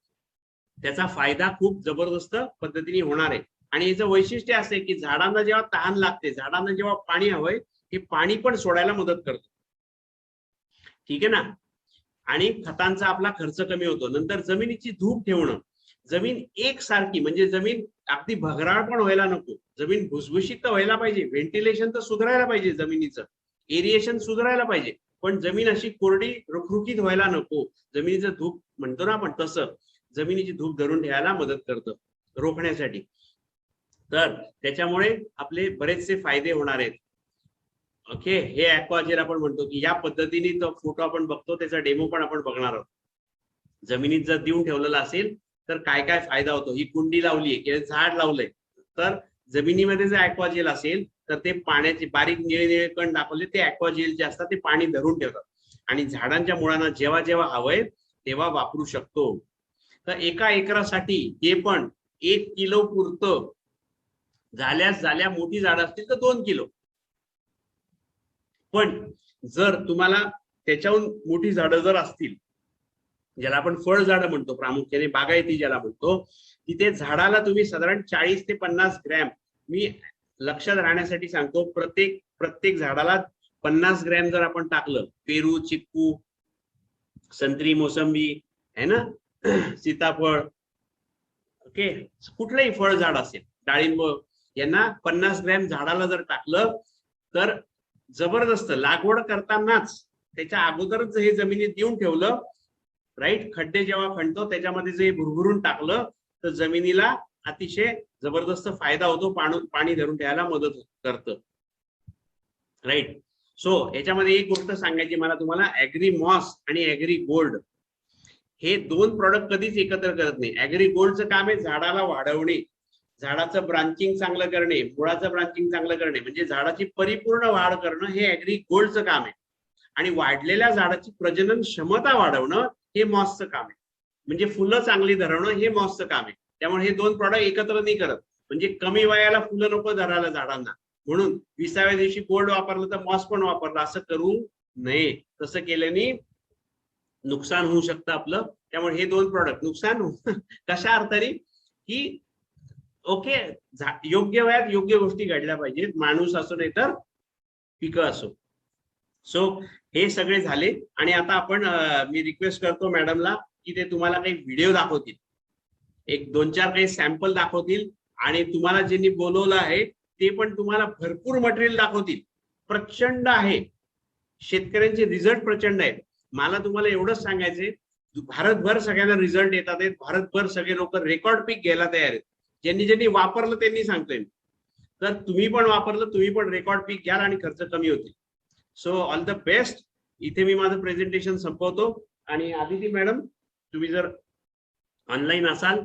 त्याचा फायदा खूप जबरदस्त पद्धतीने होणार आहे. आणि याचं वैशिष्ट्य असं आहे की झाडांना जेव्हा तहान लागते, झाडांना जेव्हा पाणी हवंय, हे पाणी पण सोडायला मदत करतं. ठीक आहे ना. आणि खतांचा आपला खर्च कमी होतो. नंतर जमिनीची धूप ठेवणं, जमीन एकसारखी, म्हणजे जमीन अगदी भगराळ पण व्हायला नको, जमीन भुसभुशीत तर व्हायला पाहिजे, व्हेंटिलेशन तर सुधारायला पाहिजे, जमिनीचं एरिएशन सुधारायला पाहिजे, पण जमीन अशी कोरडी रुखरुखीत व्हायला नको. जमिनीचं धूप म्हणतो ना आपण, तसं जमिनीची धूप धरून ठेवायला मदत करतं रोखण्यासाठी. तर त्याच्यामुळे आपले बरेचसे फायदे होणार आहेत. ओके, हे ॲक्वाजेल आपण म्हणतो की या पद्धतीने तो फोटो आपण बघतो, त्याचा डेमो पण आपण बघणार आहोत. जमिनीत जर देऊन ठेवलेला असेल तर काय काय फायदा होतो. ही कुंडी लावली किंवा झाड लावलंय, तर जमिनीमध्ये जर ॲक्वाजेल असेल तर ते पाण्याचे बारीक निळे निळे कण दाखवले, ते ॲक्वाजेल जे असतात ते पाणी धरून ठेवतात आणि झाडांच्या मुळांना जेव्हा जेव्हा हवंय तेव्हा वापरू शकतो. तर एका एकरासाठी हे पण 1 किलो पुरतं, झाल्या मोठी झाडं असतील तर 2 किलो. पण जर तुम्हाला त्याच्याहून मोठी झाडं जर असतील, ज्याला आपण फळ झाडं म्हणतो, प्रामुख्याने बागायती ज्याला म्हणतो, तिथे झाडाला तुम्ही साधारण 40 ते 50 ग्रॅम, मी लक्षात राहण्यासाठी सांगतो, प्रत्येक झाडाला 50 ग्रॅम जर आपण टाकलं, पेरू, चिक्कू, संत्री, मोसंबी है ना, सीताफळ, ओके, कुठलंही फळ झाड असेल, डाळिंब, यांना 50 ग्रॅम झाडाला जर टाकलं तर जबरदस्त. लागवड करतानाच त्याच्या अगोदरच हे जमिनीत देऊन ठेवलं, राईट, खड्डे जेव्हा खणतो त्याच्यामध्ये जे भुरभुरून टाकलं तर जमिनीला अतिशय जबरदस्त फायदा होतो, पाणी धरून ठेवायला मदत करतं, राईट. सो याच्यामध्ये एक गोष्ट सांगायची मला तुम्हाला, ऍग्री मॉस आणि ऍग्री गोल्ड हे 2 प्रॉडक्ट कधीच एकत्र करत नाही. ऍग्री गोल्डचं काम आहे झाडाला वाढवणे, झाडाचं ब्रांचिंग चांगलं करणे, मुळाचं ब्रांचिंग चांगलं करणे, म्हणजे झाडाची परिपूर्ण वाढ करणं हे ऍग्री गोल्डचं काम आहे. आणि वाढलेल्या झाडाची प्रजनन क्षमता वाढवणं हे मॉसचं काम आहे, म्हणजे फुलं चांगली धरवणं हे मॉसचं काम आहे. त्यामुळे हे 2 प्रॉडक्ट एकत्र नाही करत. म्हणजे कमी वयाला फुलं नको धरायला झाडांना, म्हणून 20व्या दिवशी गोल्ड वापरलं तर मॉस पण वापरलं, असं करू नये. तसं केल्याने नुकसान होऊ शकतं आपलं. त्यामुळे हे 2 प्रॉडक्ट नुकसान कशा अर्थाने की ओके, योग्य वयात योग्य गोष्टी घडल्या पाहिजेत, माणूस असो नाही तर पिकं असो. सो हे सगळे झाले आणि आता आपण मी रिक्वेस्ट करतो मॅडमला की ते तुम्हाला काही व्हिडिओ दाखवतील, एक 2-4 काही सॅम्पल दाखवतील आणि तुम्हाला ज्यांनी बोलवलं आहे ते पण तुम्हाला भरपूर मटेरियल दाखवतील. प्रचंड आहे, शेतकऱ्यांचे रिझल्ट प्रचंड आहेत. मला तुम्हाला एवढंच सांगायचंय, भारतभर सगळ्यांना रिझल्ट येतात आहेत, भारतभर सगळे लोक रेकॉर्ड पीक घ्यायला तयार आहेत. ज्यांनी वापरलं त्यांनी सांगतोय मी. तर तुम्ही पण वापरलं, तुम्ही पण रेकॉर्ड पीक घ्याल आणि खर्च कमी होतील. So all the best. इथे मी माझं प्रेझेंटेशन संपवतो आणि आदिती मॅडम तुम्ही जर ऑनलाईन असाल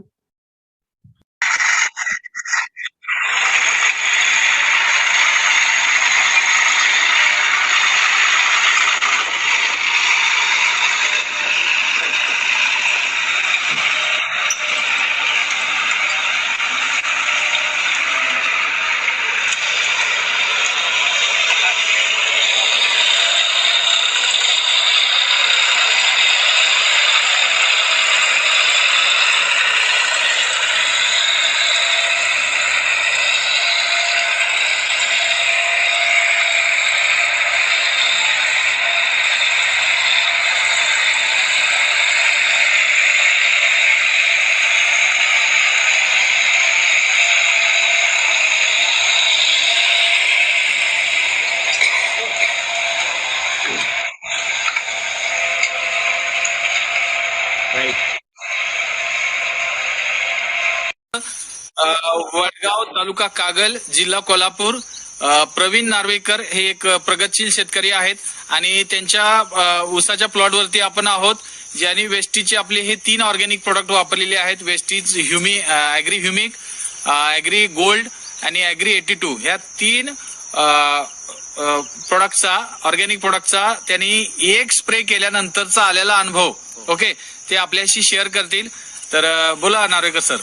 वडगाव तालुका कागल जिल्हा कोल्हापूर. प्रवीण नार्वेकर हे एक प्रगतशील शेतकरी आहेत आणि त्यांच्या ऊसाच्या प्लॉटवरती आपण आहोत, ज्यांनी वेस्टीचे आपले हे 3 ऑर्गॅनिक प्रोडक्ट वापरलेले आहेत. Vestige agri humic, agri gold आणि ऍग्री 82 ह्या 3 प्रोडक्टचा, ऑर्गॅनिक प्रोडक्टचा त्यांनी एक स्प्रे केल्यानंतरचा आलेला अनुभव ओके ते आपल्याशी शेअर करतील. तर बोला नार्वेकर सर.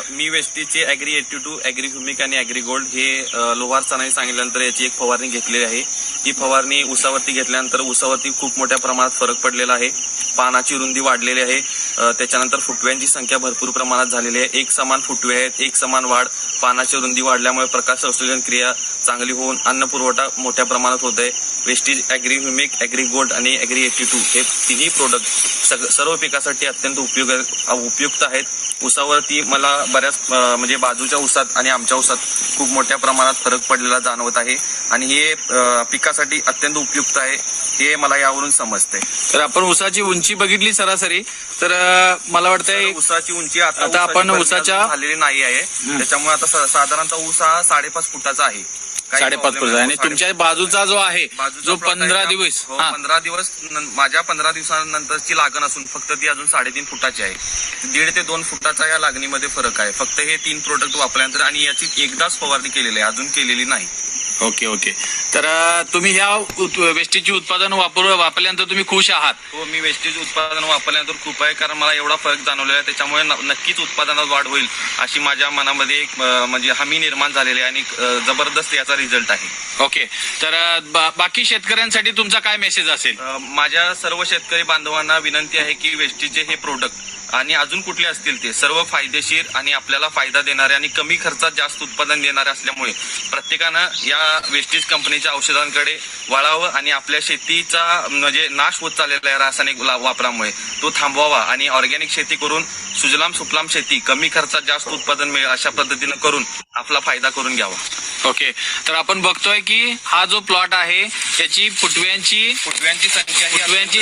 मी वेस्टीचे ऍग्री 82, ऍग्री ह्युमिक आणि ऍग्री गोल्ड हे लोहार सणाने सांगितल्यानंतर याची एक फवारणी घेतलेली आहे. ही फवारणी ऊसावरती घेतल्यानंतर ऊसावरती खूप मोठ्या प्रमाणात फरक पडलेला आहे. पानाची रुंदी वाढलेली आहे, त्याच्यानंतर फुटव्यांची संख्या भरपूर प्रमाणात झालेली आहे. एक समान फुटवे आहेत, एक समान वाढ, पानाची रुंदी वाढल्यामुळे प्रकाश संश्लेषण क्रिया चांगली होऊन अन्न पुरवठा मोठ्या प्रमाणात होत आहे. Vestige agri humic, agri gold आणि ॲग्री 82 हे तिन्ही प्रोडक्ट सर्व पिकासाठी अत्यंत उपयुक्त आहेत. ऊसावरती मला बऱ्याच म्हणजे बाजूच्या ऊसात आणि आमच्या ऊसात खूप मोठ्या प्रमाणात फरक पडलेला जाणवत आहे आणि हे पिकासाठी अत्यंत उपयुक्त आहे हे मला यावरून समजते. तर आपण ऊसाची उंची बघितली सरासरी, तर मला वाटतंय ऊसाची उंची आता आता आपण ऊसाच्या- झालेली नाही आहे. त्याच्यामुळे आता साधारणतः ऊस हा 5.5 फुटाचा आहे. काही 5.5 problem फुट नाही. आणि तुमच्या बाजूचा जो आहे बाजूचा जो plot आहे 15 का? दिवस हो, हा. 15 दिवस माझ्या 15 दिवसानंतरची लागण असून फक्त ती अजून 3.5 फुटाची आहे. 1.5 ते 2 फुटाचा या लागणीमध्ये फरक आहे. फक्त हे 3 प्रोडक्ट वापरल्यानंतर आणि याची एकदाच फवारणी केलेली आहे, अजून केलेली नाही. Okay okay. तर तुम्ही ह्या वेस्टीची उत्पादन वापरल्यानंतर तुम्ही खुश आहात? हो, मी वेस्टेज उत्पादन वापरल्यानंतर खूप आहे, कारण मला एवढा फरक जाणवलेला आहे. त्याच्यामुळे नक्कीच उत्पादनात वाढ होईल अशी माझ्या मनामध्ये एक म्हणजे हमी निर्माण झालेली आहे आणि जबरदस्त याचा रिझल्ट आहे. ओके. तर बाकी शेतकऱ्यांसाठी तुमचा काय मेसेज असेल? माझ्या सर्व शेतकरी बांधवांना विनंती आहे की वेस्टीजचे हे प्रोडक्ट आणि अजून कुठले असतील ते सर्व फायदेशीर आणि आपल्याला फायदा देणारे आणि कमी खर्चात जास्त उत्पादन देणारे असल्यामुळे प्रत्येकानं या वेस्टीज कंपनीच्या औषधांकडे वळावं आणि आपल्या शेतीचा म्हणजे नाश होत चाललेला आहे रासायनिक वापरामुळे तो थांबवावा आणि ऑर्गॅनिक शेती करून सुजलाम सुफलाम शेती कमी खर्चात जास्त उत्पादन मिळेल अशा पद्धतीनं करून आपला फायदा करून घ्यावा. ओके. तर आपण बघतोय की हा जो प्लॉट आहे त्याची फुटव्यांची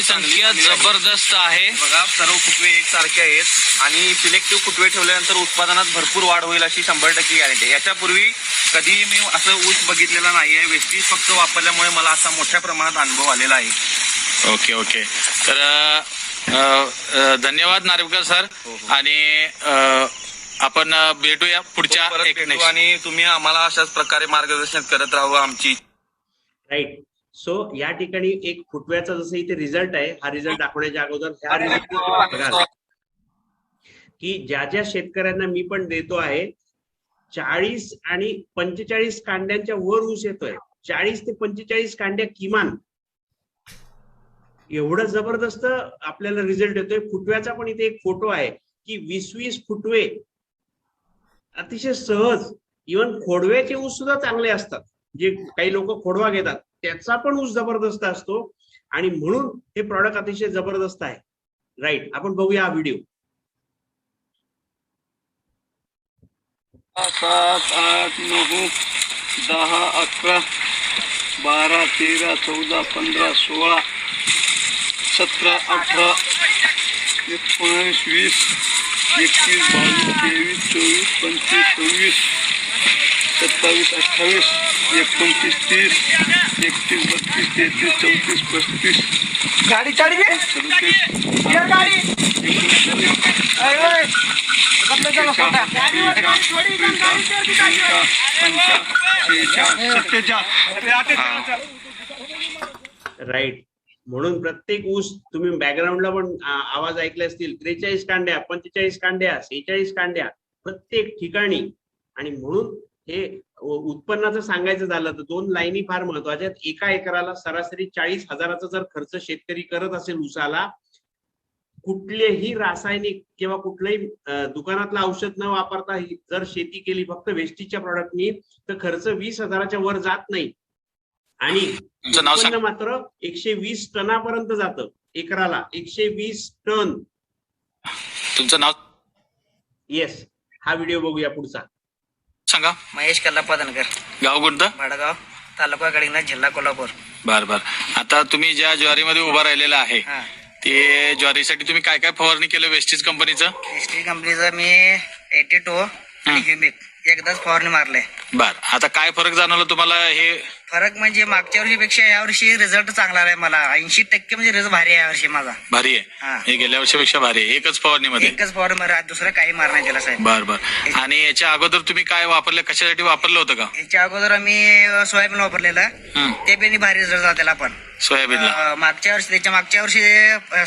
संख्या जबरदस्त आहे. बघा, सर्व फुटवे एकसारखे आहेत आणि सिलेक्टिव्ह फुटवे ठेवल्यानंतर उत्पादनात भरपूर वाढ होईल अशी 100% गॅरंटी. याच्यापूर्वी कधीही मी असं ऊस बघितलेला नाहीये. वेस्टीज फक्त वापरल्यामुळे मला असा मोठ्या प्रमाणात अनुभव आलेला आहे. Okay okay. तर धन्यवाद नार्वेकर सर. आणि आपण भेटूया पुढच्या परत एक भेटू next. आणि तुम्ही आम्हाला अशाच प्रकारे मार्गदर्शन करत राहावं आमची. राईट. सो या ठिकाणी एक फुटव्याचा जसं इथे रिझल्ट आहे, हा रिझल्ट दाखवण्याच्या अगोदर ह्या रिझल्ट की ज्या शेतकऱ्यांना मी पण देतो आहे 40 आणि 45 कांड्यांच्या वर ऊस येतोय. 40 ते 45 कांड्या किमान, एवढं जबरदस्त आपल्याला रिझल्ट येतोय. फुटव्याचा पण इथे एक फोटो आहे की 20-20 फुटवे अतिशय सहज. इव्हन खोडव्याचे ऊस सुद्धा चांगले असतात. जे काही लोक खोडवा घेतात त्याचा पण ऊस जबरदस्त असतो आणि म्हणून हे प्रॉडक्ट अतिशय जबरदस्त आहे. राईट. आपण बघूया हा व्हिडिओ. 7, 8, 9, 10, 11, 12, 13, 14, 15, 16, 17, 18, 19, 20, 21, 22, 23, 24, 25, 26, 27, 28, 29, 30, 31, 32, 33, 34, 35, गाडी चढ गे 37, राईट. म्हणून प्रत्येक ऊस तुम्ही बॅकग्राऊंडला पण आवाज ऐकले असतील. 43 कांड्या, 45 कांड्या, 46 कांड्या प्रत्येक ठिकाणी. आणि म्हणून हे उत्पन्नाचं सांगायचं झालं तर 2 लाईनी फार महत्वाच्या आहेत. एका एकराला सरासरी 40,000चा जर खर्च शेतकरी करत असेल ऊसाला, कुठलेही रासायनिक किंवा कुठलंही दुकानातलं औषध न वापरता जर शेती केली फक्त वेस्टीजच्या प्रॉडक्टनी तर खर्च 20,000च्या वर जात नाही. आणि उत्पन्न मात्र 120 टनापर्यंत जातं एकराला. 120 टन. तुमचं नाव? येस. हा व्हिडिओ बघूया पुढचा. सांगा. महेश कल्लाप्पा धनगर, गाव कोणतं? भाडगाव, तालुका गडिंग्लज, जिल्हा कोल्हापूर. बर बर. आता तुम्ही ज्या ज्वारीमध्ये उभा राहिलेला आहे हा, ते ज्वारीसाठी तुम्ही काय काय फवारणी केलं वेस्टीज कंपनीचं? एसटी कंपनीचं मी 82 आणि ह्युमिक एकदाच फवारणी मारले. बर. आता काय फरक जाणवला तुम्हाला? हे फरक म्हणजे मागच्या वर्षीपेक्षा यावर्षी रिझल्ट चांगला आहे. मला 80% म्हणजे रिझल्ट भारी आहे यावर्षी माझा. भारी हा. आहे. हे गेल्या वर्षीपेक्षा भारी आहे. एकच फवारणीमध्ये? एकच फवारणी मारा, दुसरं काही मारणार त्याला साहेब. बर बर. आणि याच्या अगोदर तुम्ही काय वापरलं? कशासाठी वापरलं होतं का? याच्या अगोदर आम्ही सोयाबीन वापरलेलं. ते बी भारी रिझल्ट झाला त्याला. पण सोयाबीनला मागच्या वर्षी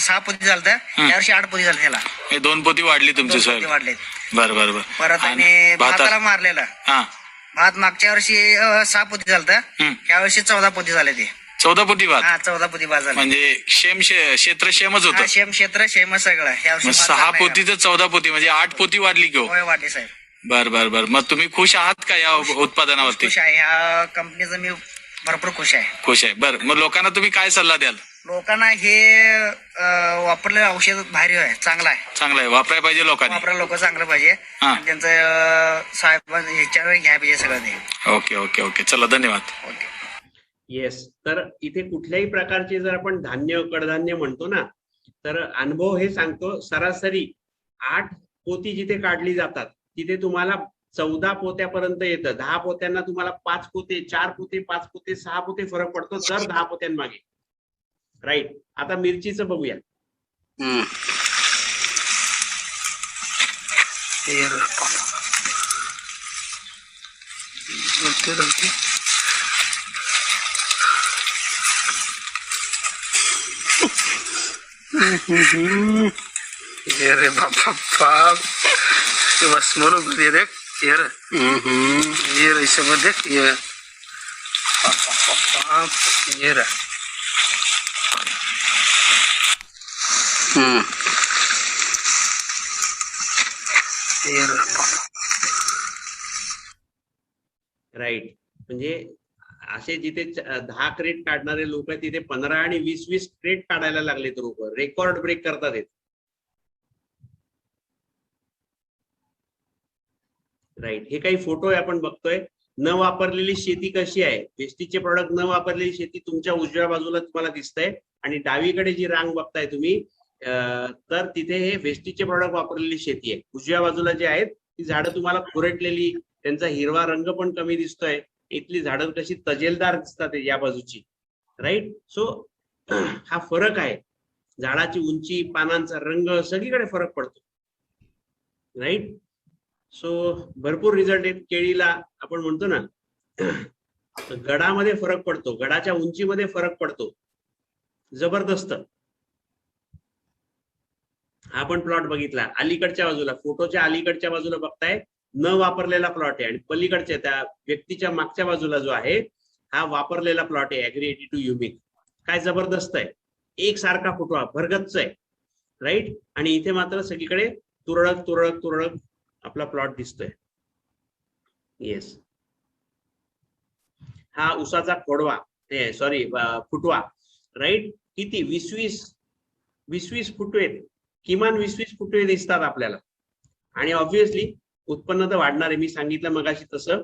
6 पोती झालं, यावर्षी 8 पोती झालं त्याला. हे 2 पोती वाढली तुमची 2 पोती सोयाबीन? वाढले. बर बर बर. परत आणि भाताला मारलेला. हा. भात मागच्या वर्षी 6 पोती झालं, यावर्षी 14 पोती झाले ते. 14 पोती भात? हा, 14 पोती भात झाले. म्हणजे क्षेत्र सेमच होतं? शेम क्षेत्र सेम सगळं. यावर्षी 6 पोती तर 14 पोती म्हणजे 8 पोती वाढली की हो? होय, वाढले साहेब. बर बर बर. मग तुम्ही खुश आहात का या उत्पादनावरती? खुश आहे. ह्या कंपनीचं मी भरपूर खुश आहे. खुश आहे. बरं, मग लोकांना तुम्ही काय सल्ला द्याल? लोकांना हे वापरलेलं औषध भारी आहे, चांगलं आहे. चांगलं आहे, वापरायला पाहिजे लोकांनी. वापरायला लोक चांगलं पाहिजे हा. आणि त्यांचं साहेब ह्याच्यावर घ्यायला पाहिजे सगळं ते. ओके ओके ओके, चला धन्यवाद. ओके. येस. तर इथे कुठल्याही प्रकारचे जर आपण धान्य कडधान्य म्हणतो ना, तर अनुभव हे सांगतो सरासरी 8 पोती जिथे काढली जातात तिथे तुम्हाला 14 पोत्यापर्यंत येतं. 10 पोत्यांना तुम्हाला 5 पोते, 4 पोते, 5 पोते, 6 पोते फरक पडतो दर 10 पोत्यांमागे. राईट. आता मिरचीचं बघूया. अरे बाप बाप, बस म्हणून दे रे यार. ये रे सब देख ये ये रे. ये रे राईट. म्हणजे असे जिथे 10 क्रेट काढणारे लोक आहेत तिथे 15 आणि 20 क्रेट काढायला लागलेत लोक. रेकॉर्ड ब्रेक करतात आहेत. राईट. हे काही फोटो आहे आपण बघतोय. न वापरलेली शेती कशी आहे, वेस्टीजचे प्रॉडक्ट न वापरलेली शेती तुमच्या उजव्या बाजूला तुम्हाला दिसतंय आणि डावीकडे जी रांग बघताय तुम्ही तर तिथे हे वेस्टीजचे प्रॉडक्ट वापरलेली शेती आहे. उजव्या बाजूला जे आहेत ती झाडं तुम्हाला खुरटलेली, त्यांचा हिरवा रंग पण कमी दिसतोय. इथली झाडं कशी तजेलदार दिसतात या बाजूची. राईट. सो हा फरक आहे. झाडाची उंची, पानांचा रंग सगळीकडे फरक पडतो. राईट. सो भरपूर रिझल्ट आहेत. केळीला आपण म्हणतो ना गडामध्ये फरक पडतो, गडाच्या उंचीमध्ये फरक पडतो जबरदस्त. हा पण प्लॉट बघितला. अलीकडच्या बाजूला, फोटोच्या अलीकडच्या बाजूला बघताय न वापरलेला प्लॉट आहे आणि पलीकडच्या त्या व्यक्तीच्या मागच्या बाजूला जो आहे हा वापरलेला प्लॉट आहे ऍग्री 82 युमिक. काय जबरदस्त आहे, एकसारखा फुटवा, भरगच्च आहे. राईट. आणि इथे मात्र सगळीकडे तुरळक तुरळक तुरळक आपला प्लॉट दिसतोय. येस. हा उसाचा खोडवा, सॉरी फुटवा. राईट. किती 20 फुटवे, किमान 20 फुटवे दिसतात आपल्याला. आणि ऑब्व्हियसली उत्पन्न तर वाढणार आहे. मी सांगितलं मगाशी तसं